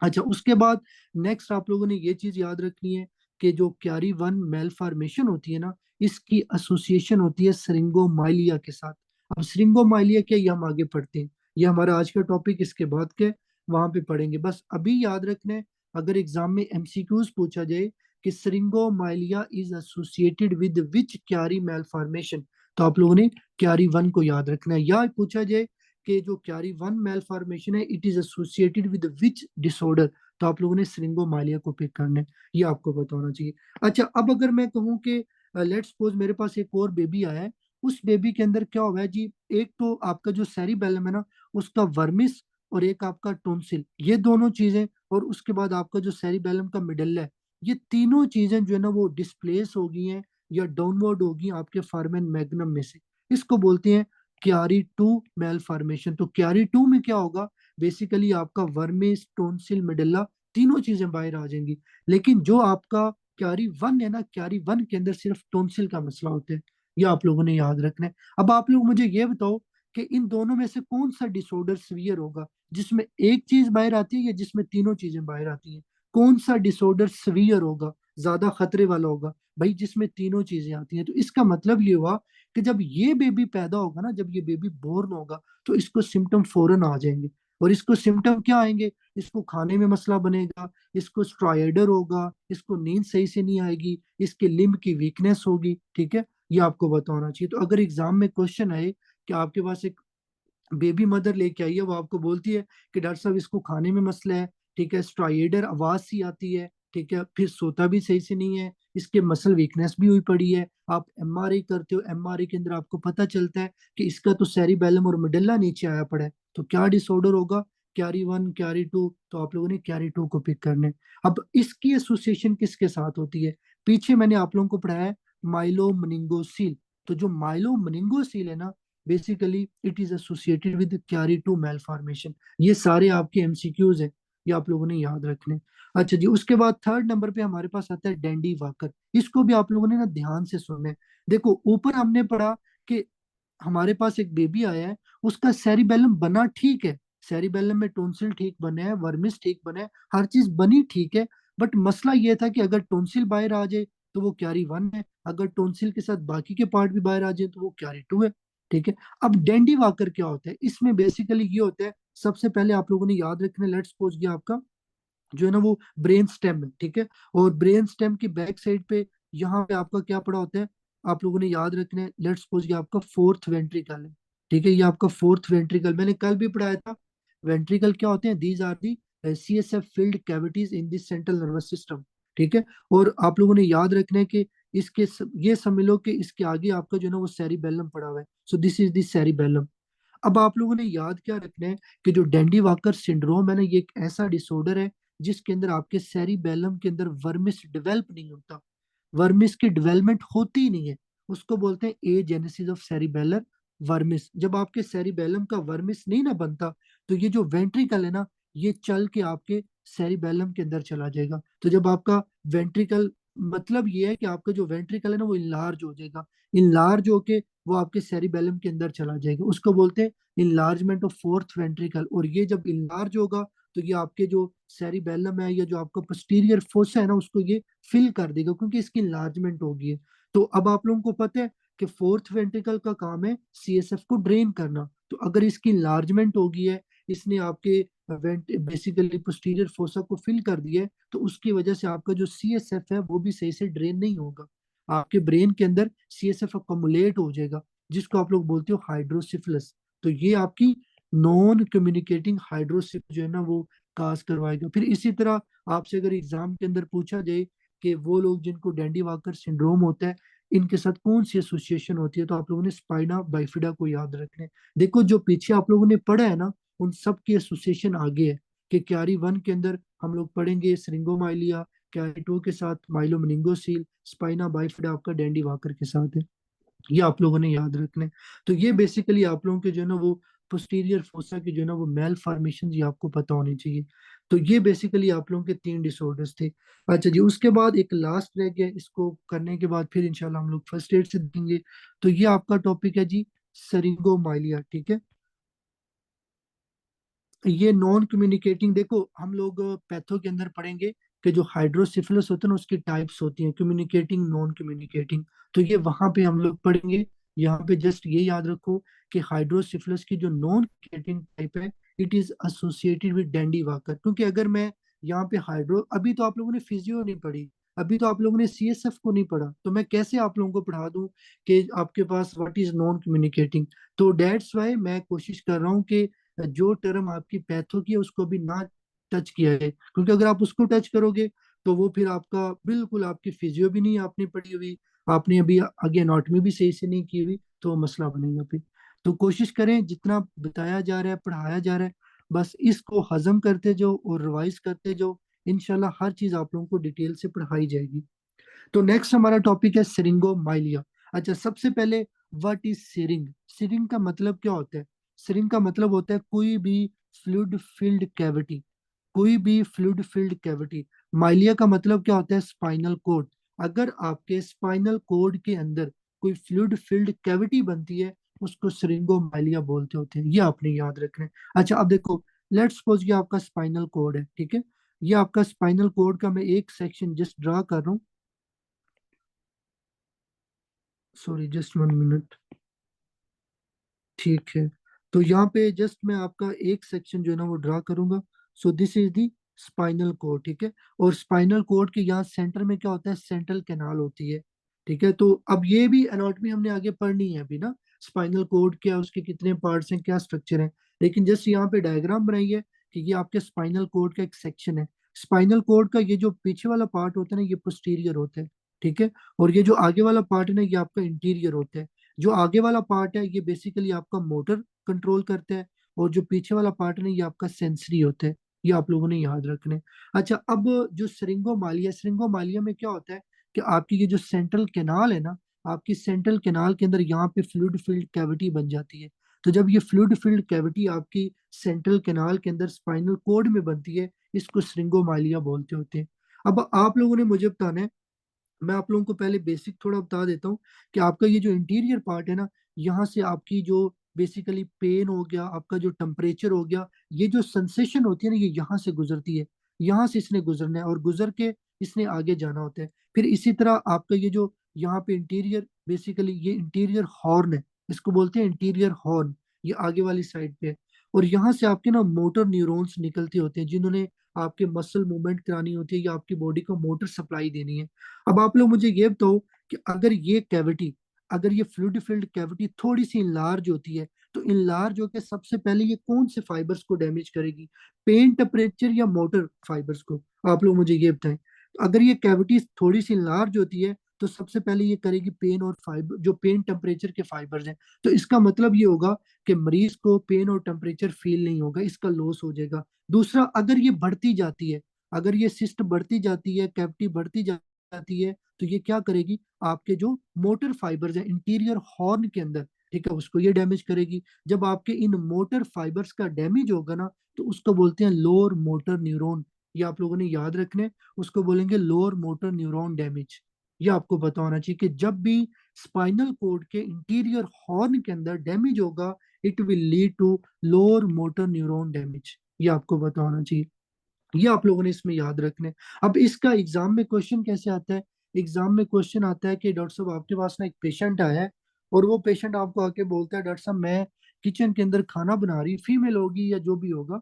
अच्छा, उसके बाद नेक्स्ट आप लोगों ने ये चीज याद रखनी है कि जो क्यारी वन मेल फॉर्मेशन होती है ना, इसकी एसोसिएशन होती है श्रिंगोमाइलिया के साथ। अब श्रिंगोमाइलिया क्या, ये हम आगे पढ़ते हैं। ये हमारा आज का टॉपिक, इसके बाद के वहां पे पढ़ेंगे। बस अभी याद रखना है, अगर एग्जाम में एमसीक्यूज पूछा जाए कि श्रिंगोमाइलिया इज एसोसिएटेड विद विच क्यारी मेल फॉर्मेशन, तो आप लोगों ने क्यारी वन को याद रखना है। या पूछा जाए कि जो क्यारी वन मेल फॉर्मेशन है, it is associated with which disorder, तो आप लोगों ने श्रिंगोमाइलिया को पिक करना है। ये आपको बताना चाहिए। अच्छा, अब अगर मैं कहूँ कि लेट्स सपोज मेरे पास एक और बेबी आया है, उस बेबी के अंदर क्या हुआ है जी? एक तो आपका जो सेरिबेलम है ना, उसका वर्मिस, और एक आपका टोंसिल, ये दोनों चीजें, और उसके बाद आपका जो सेरिबेलम का मिडल है, ये तीनों चीजें जो है ना वो डिस्प्लेस हो गई हैं या डाउनवर्ड हो गई आपके फॉरमेन मैग्नम में से। इसको बोलते हैं क्यारी टू मेल फॉर्मेशन। तो क्यारी टू में क्या होगा? बेसिकली आपका वर्मिस, टोंसिल, मिडल्ला, तीनों चीजें बाहर आ जाएंगी। लेकिन जो आपका क्यारी वन है ना, क्यारी वन के अंदर सिर्फ टोंसिल का मसला होता है। ये आप लोगों ने याद रखना है। अब आप लोग मुझे ये बताओ कि इन दोनों में से कौन सा डिसऑर्डर सीवियर होगा, जिसमें एक चीज बाहर आती है या जिसमें तीनों चीजें बाहर आती हैं? कौन सा डिसऑर्डर सीवियर होगा, ज्यादा खतरे वाला होगा? भाई जिसमें तीनों चीजें आती हैं। तो इसका मतलब ये हुआ कि जब ये बेबी पैदा होगा ना, जब ये बेबी बोर्न होगा, तो इसको सिम्टम फौरन आ जाएंगे। और इसको सिम्टम क्या आएंगे? इसको खाने में मसला बनेगा, इसको स्ट्राइडर होगा, इसको नींद सही से नहीं आएगी, इसके लिम्ब की वीकनेस होगी। ठीक है, ये आपको बताना चाहिए। तो अगर एग्जाम में क्वेश्चन आए कि आपके पास एक बेबी मदर लेके आई है, वो आपको बोलती है कि डॉक्टर साहब इसको खाने में मसला है, ठीक है, स्ट्राइडर आवाज सी आती है, ठीक है, फिर सोता भी सही से नहीं है, इसके मसल वीकनेस भी हुई पड़ी है, आप एमआरआई करते हो, एमआरआई के अंदर आपको पता चलता है कि इसका तो सेरिबेलम और मिडल्ला नीचे आया पड़ा है, तो क्या डिसऑर्डर होगा? Carry one, carry two. तो आप लोगों ने कैरी टू को पिक करना है। अब इसकी एसोसिएशन किसके साथ होती है? पीछे मैंने आप लोगों को पढ़ाया है माइलो मनिंगोसील। तो जो माइलो मनिंगोसील है ना, basically it is associated with Chiari two malformation. ये सारे आपके एमसीक्यूज हैं, ये आप लोगों ने याद रखने। अच्छा जी, उसके बाद थर्ड नंबर पे हमारे पास आता है डैंडी वाकर। इसको भी आप लोगों ने ना ध्यान से सुनना है। देखो, ऊपर हमने पढ़ा कि हमारे पास एक बेबी आया है, उसका सेरिबेलम बना ठीक है, सेरिबेलम में टोंसिल ठीक बने हैं, वर्मिस ठीक बने हैं, हर चीज बनी ठीक है। बट मसला ये था कि अगर टोंसिल बाहर आ जाए तो वो क्यारी वन है, अगर टोंसिल के साथ बाकी के पार्ट भी बाहर आ जाए तो वो क्यारी टू है। ठीक है, अब डेंडी वाकर क्या होता है? इसमें बेसिकली ये होता है, सबसे पहले आप लोगों ने याद रखना, लेट्स सपोज ये आपका जो है ना वो ब्रेन स्टेम है। ठीक है, और ब्रेन स्टेम की बैक साइड पे यहाँ पे आपका क्या पड़ा होता है? आप लोगों ने याद रखना है, लेट्स सपोज ये आपका फोर्थ वेंट्रिकल है। ठीक है, ये आपका फोर्थ वेंट्रिकल, मैंने कल भी पढ़ाया था। वेंट्रिकल क्या होते हैं? These are the CSF filled cavities in this central nervous system. ठीक है, और आप लोगों ने याद रखना है कि ये समझ लो कि इसके आगे आपका जो है ना वो सेरिबेलम पड़ा हुआ है। So this is this cerebellum. अब आप लोगों ने याद क्या रखना है कि जो डेंडी वाकर सिंड्रोम है ना, ये एक ऐसा डिसऑर्डर है जिसके अंदर आपके सेरिबेलम के अंदर वर्मिस डेवलप नहीं होता। वर्मिस की डेवलपमेंट होती ही नहीं है। उसको बोलते हैं ए जेनेसिस ऑफ सेरिबेलर वर्मिस। जब आपके सेरिबेलम का वर्मिस नहीं ना बनता, तो ये जो वेंट्रिकल है ना, ये चल के आपके सेरिबेलम के अंदर चला जाएगा। तो जब आपका वेंट्रिकल मतलब ये है कि आपका जो वेंट्रिकल है ना वो इनलार्ज हो जाएगा। इनलार्ज होके वो आपके सेरिबेलम के अंदर चला जाएगा, उसको बोलते हैं इनलार्जमेंट ऑफ फोर्थ वेंट्रिकल। और ये जब इनलार्ज होगा तो ये आपके जो सेरिबेलम है या जो आपका पोस्टीरियर फोसा है ना उसको ये फिल कर देगा, क्योंकि इसकी इनलार्जमेंट होगी है। तो अब आप लोगों को पता है कि फोर्थ वेंट्रिकल का काम है सीएसएफ को ड्रेन करना। तो अगर इसकी इनलार्जमेंट होगी है, इसने आपके बेसिकली पोस्टीरियर फोसा को फिल कर दिया है, तो उसकी वजह से आपका जो सीएसएफ है वो भी सही से ड्रेन नहीं होगा। आपके ब्रेन के अंदर सीएसएफ अकोमुलेट हो जाएगा, जिसको आप लोग बोलते हो हाइड्रोसिफलस। तो ये आपकी नॉन कम्युनिकेटिंग हाइड्रोसिफ जो है ना वो काज करवाएगा। फिर इसी तरह आपसे अगर एग्जाम के अंदर पूछा जाए कि वो लोग जिनको डैंडी वाकर सिंड्रोम होता है इनके साथ कौन सी एसोसिएशन होती है, तो आप लोगों ने स्पाइना बाइफिडा को याद रखना है। देखो जो पीछे आप लोगों ने पढ़ा है ना उन सब की एसोसिएशन आगे है। कि क्यारी वन के अंदर हम लोग पढ़ेंगे श्रिंगोमाइलिया, क्यारी टू के साथ माइलोमेनिंगोसील, स्पाइना बाइफिडा आपका डैंडी वाकर के साथ है। ये आप लोगों ने याद रखना है। तो ये बेसिकली आप लोगों के जो है ना वो पोस्टीरियर फोसा की जो है ना वो मेल फॉर्मेशन ये आपको पता होनी चाहिए। तो ये बेसिकली आप लोगों के 3 डिसऑर्डर्स थे। अच्छा जी, उसके बाद एक लास्ट रह गया, इसको करने के बाद फिर इंशाल्लाह हम लोग फर्स्ट एड से देंगे। तो ये आपका टॉपिक है जी सरिंगोमाइलिया, ठीक है। ये नॉन कम्युनिकेटिंग, देखो हम लोग पैथो के अंदर पढ़ेंगे कि जो हाइड्रोसिफिलस होता है ना उसकी टाइप्स होती हैं, कम्युनिकेटिंग नॉन कम्युनिकेटिंग। तो ये वहां पे हम लोग पढ़ेंगे। यहाँ पे जस्ट ये याद रखो कि हाइड्रोसिफिलस की जो नॉन कम्युनिकेटिंग टाइप है it is associated with dandy walker. क्योंकि अगर मैं यहाँ पे हाइड्रो, अभी तो आप लोगों ने फिजियो नहीं पढ़ी, अभी तो आप लोगों ने सीएसएफ को नहीं पढ़ा, तो मैं कैसे आप लोगों को पढ़ा दूं कि आपके पास व्हाट इज नॉन कम्युनिकेटिंग। तो डेट्स वाई मैं कोशिश कर रहा हूँ कि जो टर्म आपकी पैथो की है उसको भी ना टच किया है, क्योंकि अगर आप उसको टच करोगे तो वो फिर आपका बिल्कुल, आपकी फिजियो भी नहीं आपने पढ़ी हुई, आपने अभी आगे एनाटॉमी भी सही से नहीं की हुई, तो मसला बनेगा फिर। तो कोशिश करें जितना बताया जा रहा है पढ़ाया जा रहा है बस इसको हजम करते जाओ और रिवाइज करते जाओ। इंशाल्लाह हर चीज आप लोगों को डिटेल से पढ़ाई जाएगी। तो नेक्स्ट हमारा टॉपिक है सिरिंगोमाइलिया। अच्छा, सबसे पहले व्हाट इज सिरिंग। सिरिंग का मतलब क्या होता है। सिरिंग का मतलब होता है कोई भी फ्लूइड फिल्ड कैविटी, कोई भी फ्लूइड फिल्ड कैविटी। माइलिया का मतलब क्या होता है, स्पाइनल कोड। अगर आपके स्पाइनल कोड के अंदर कोई फ्लूइड फिल्ड कैविटी बनती है उसको सिरिंगोमाइलिया बोलते होते हैं, ये आपने याद रखना है। अच्छा अब देखो, लेट्स सपोज ये आपका स्पाइनल कोड है, ठीक है। ये आपका स्पाइनल कोड का मैं एक सेक्शन जस्ट ड्रा कर रहा हूँ। Sorry just 1 minute. ठीक है, तो यहाँ पे जस्ट मैं आपका एक सेक्शन जो है ना वो ड्रा करूंगा। So this is the spinal cord, ठीक है। और स्पाइनल कोड के यहाँ सेंटर में क्या होता है, सेंट्रल कैनाल होती है, ठीक है। तो अब ये भी एनाटॉमी हमने आगे पढ़नी है अभी ना, स्पाइनल कोड क्या, उसके कितने पार्ट्स हैं, क्या स्ट्रक्चर है। लेकिन जस्ट यहाँ पे डायग्राम बनाई है कि ये आपके स्पाइनल कोड का एक सेक्शन है। स्पाइनल कोड का ये जो पीछे वाला पार्ट होता है ना ये पोस्टीरियर होता है, ठीक है। और ये जो आगे वाला पार्ट है ना ये आपका इंटीरियर होता है। जो आगे वाला पार्ट है ये बेसिकली आपका मोटर कंट्रोल करता है, और जो पीछे वाला पार्ट है ना ये आपका सेंसरी होता है। ये आप लोगों ने याद रखना है। अच्छा अब जो श्रिंगोमालिया, श्रिंगोमालिया में क्या होता है कि आपकी ये जो सेंट्रल कैनाल है ना, आपकी सेंट्रल कैनाल के अंदर यहाँ पे फ्लूइड फिल्ड कैविटी बन जाती है। तो जब ये फ्लूइड फिल्ड कैविटी आपकी सेंट्रल कैनाल के अंदर स्पाइनल कोड में बनती है इसको श्रिंगोमालिया बोलते होते हैं। अब आप लोगों ने मुझे बताना है, मैं आप लोगों को पहले बेसिक थोड़ा बता देता हूँ कि आपका ये जो इंटीरियर पार्ट है ना, यहाँ से आपकी जो बेसिकली पेन हो गया, आपका जो टेम्परेचर हो गया, ये जो सेंसेशन होती है ना ये यहाँ से गुजरती है। यहाँ से इसने गुजरना है और गुजर के इसने आगे जाना होता है। फिर इसी तरह आपका ये जो यहाँ पे इंटीरियर, बेसिकली ये इंटीरियर हॉर्न है, इसको बोलते हैं इंटीरियर हॉर्न, ये आगे वाली साइड पे है। और यहाँ से आपके ना मोटर न्यूरॉन्स निकलते होते हैं जिन्होंने आपके मसल मूवमेंट करानी होती है या आपकी बॉडी को मोटर सप्लाई देनी है। अब आप लोग मुझे ये बताओ कि अगर ये कैविटी, अगर ये फ्लूइड फिल्ड कैविटी थोड़ी सी इनलार्ज होती है तो इनलार्ज होकर सबसे पहले ये कौन से फाइबर्स को डैमेज करेगी, पेन टेम्परेचर या मोटर फाइबर्स को। आप लोग मुझे ये बताएं। तो अगर ये कैविटी थोड़ी सी इनलार्ज होती है तो सबसे पहले ये करेगी पेन और फाइबर, जो पेन टेम्परेचर के फाइबर्स हैं। तो इसका मतलब ये होगा कि मरीज को पेन और टेम्परेचर फील नहीं होगा, इसका लॉस हो जाएगा। दूसरा, अगर ये बढ़ती जाती है, अगर ये सिस्ट बढ़ती जाती है, कैविटी बढ़ती जाती है, तो ये क्या करेगी, आपके जो मोटर फाइबर्स है इंटीरियर हॉर्न के अंदर, ठीक है, उसको ये डैमेज करेगी। जब आपके इन मोटर फाइबर्स का डैमेज होगा ना तो उसको बोलते हैं लोअर मोटर न्यूरॉन ये आप लोगों ने याद रखने। उसको बोलेंगे लोअर मोटर न्यूरॉन डैमेज। ये आपको पता होना चाहिए कि जब भी स्पाइनल कोड के इंटीरियर हॉर्न के अंदर डैमेज होगा, it will lead to lower motor neuron damage. ये आपको पता होना चाहिए। ये आप लोगों ने इसमें याद रखने। अब इसका एग्जाम में क्वेश्चन कैसे आता है? एग्जाम में क्वेश्चन आता है कि डॉक्टर साहब आपके पास ना एक पेशेंट आया है, और वो पेशेंट आपको आके बोलता है डॉक्टर साहब मैं किचन के अंदर खाना बना रही, फीमेल होगी या जो भी होगा,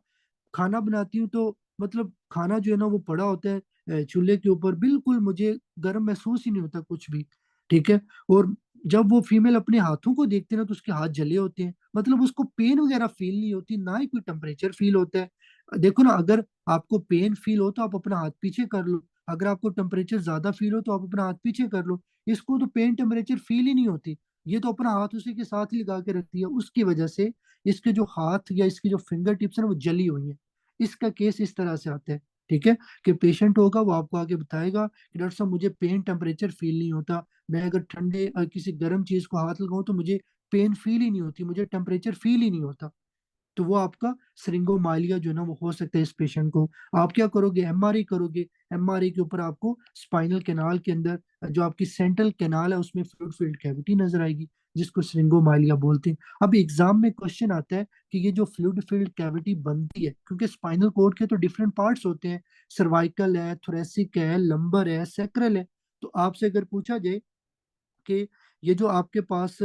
खाना बनाती हूँ तो मतलब खाना जो है ना वो पड़ा होता है चूल्हे के ऊपर, बिल्कुल मुझे गर्म महसूस ही नहीं होता कुछ भी। ठीक है। और जब वो फीमेल अपने हाथों को देखते हैं ना तो उसके हाथ जले होते हैं, मतलब उसको पेन वगैरह फील नहीं होती, ना ही कोई टेम्परेचर फील होता है। देखो ना, अगर आपको पेन फील हो तो आप अपना हाथ पीछे कर लो, अगर आपको टेम्परेचर ज्यादा फील हो तो आप अपना हाथ पीछे कर लो। इसको तो पेन टेम्परेचर फील ही नहीं होती, ये तो अपना हाथ उसी के साथ ही लगा के रखती है, उसकी वजह से इसके जो हाथ या इसकी जो फिंगर टिप्स है ना वो जली हुई है। इसका केस इस तरह से आता है। ठीक है। कि पेशेंट होगा वो आपको आके बताएगा कि डॉक्टर साहब मुझे पेन टेम्परेचर फील नहीं होता, मैं अगर ठंडे किसी गर्म चीज को हाथ लगाऊं तो मुझे पेन फील ही नहीं होती, मुझे टेम्परेचर फील ही नहीं होता। तो वो आपका श्रिंगोमाइलिया जो है ना वो हो सकता है इस पेशेंट को। आप क्या करोगे? एमआरआई करोगे। एमआरआई के ऊपर आपको स्पाइनल कैनाल के अंदर जो आपकी सेंट्रल कैनाल है उसमें फ्लूइड फील्ड कैविटी नजर आएगी, जिसको श्रिंगोमाइलिया बोलते हैं। अब एग्जाम में क्वेश्चन आता है कि ये जो फ्लूइड फील्ड कैविटी बनती है, क्योंकि स्पाइनल कोड के तो डिफरेंट पार्ट्स होते हैं, सर्वाइकल है, थोरेसिक है, लंबर है, सैक्रल है। तो आपसे अगर पूछा जाए कि ये जो आपके पास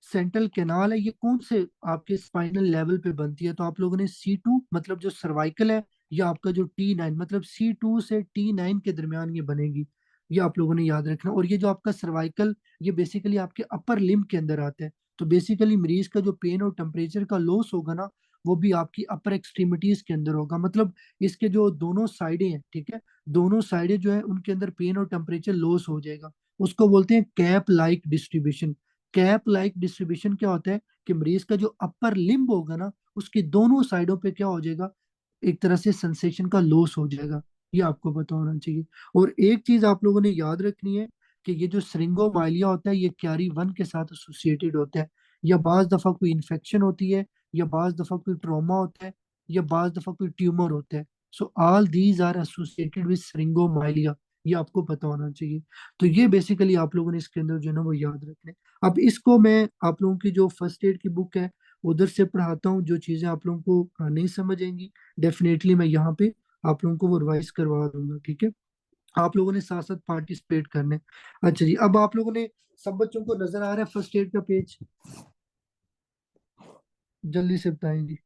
सेंट्रल कैनाल है ये कौन से आपके स्पाइनल लेवल पे बनती है, तो आप लोगों ने C2 मतलब जो सर्वाइकल है, या आपका जो T9 मतलब C2 से T9 के दरमियान ये बनेगी। ये आप लोगों ने याद रखना। और ये जो आपका सर्वाइकल, ये बेसिकली आपके अपर लिम्ब के अंदर आता है। तो बेसिकली मरीज का जो पेन और टेम्परेचर का लॉस होगा ना, वो भी आपकी अपर एक्सट्रीमिटीज के अंदर होगा, मतलब इसके जो दोनों साइडें हैं, ठीक है, दोनों साइडें जो है उनके अंदर पेन और टेम्परेचर लॉस हो जाएगा। उसको बोलते हैं cap like distribution. Cap like distribution क्या होता है कि मरीज का जो अपर लिम्ब होगा ना, उसकी दोनों साइडों पे क्या हो जाएगा, एक तरह से सेंसेशन का लॉस हो जाएगा। ये आपको पता होना चाहिए। और एक चीज आप लोगों ने याद रखनी है कि ये जो श्रिंगोमाइलिया होता है ये कैरी वन के साथ एसोसिएटेड होता है। या बाज दफा कोई इन्फेक्शन होती है, या बाज दफा कोई ट्रॉमा होता है, या बाज दफा कोई ट्यूमर होता है। So all these are associated with syringomyelia. ये आपको पता होना चाहिए। तो ये बेसिकली आप लोगों ने इसके अंदर जो है ना वो याद रखने। अब इसको मैं आप लोगों की जो फर्स्ट एड की बुक है उधर से पढ़ाता हूँ, जो चीजें आप लोगों को नहीं समझ आएंगी डेफिनेटली मैं यहाँ पे आप लोगों को वो रिवाइज करवा दूंगा। ठीक है। आप लोगों ने साथ साथ पार्टिसिपेट करने। अच्छा जी, अब आप लोगों ने सब बच्चों को नजर आ रहा है फर्स्ट एड का पेज? जल्दी से बताएं जी।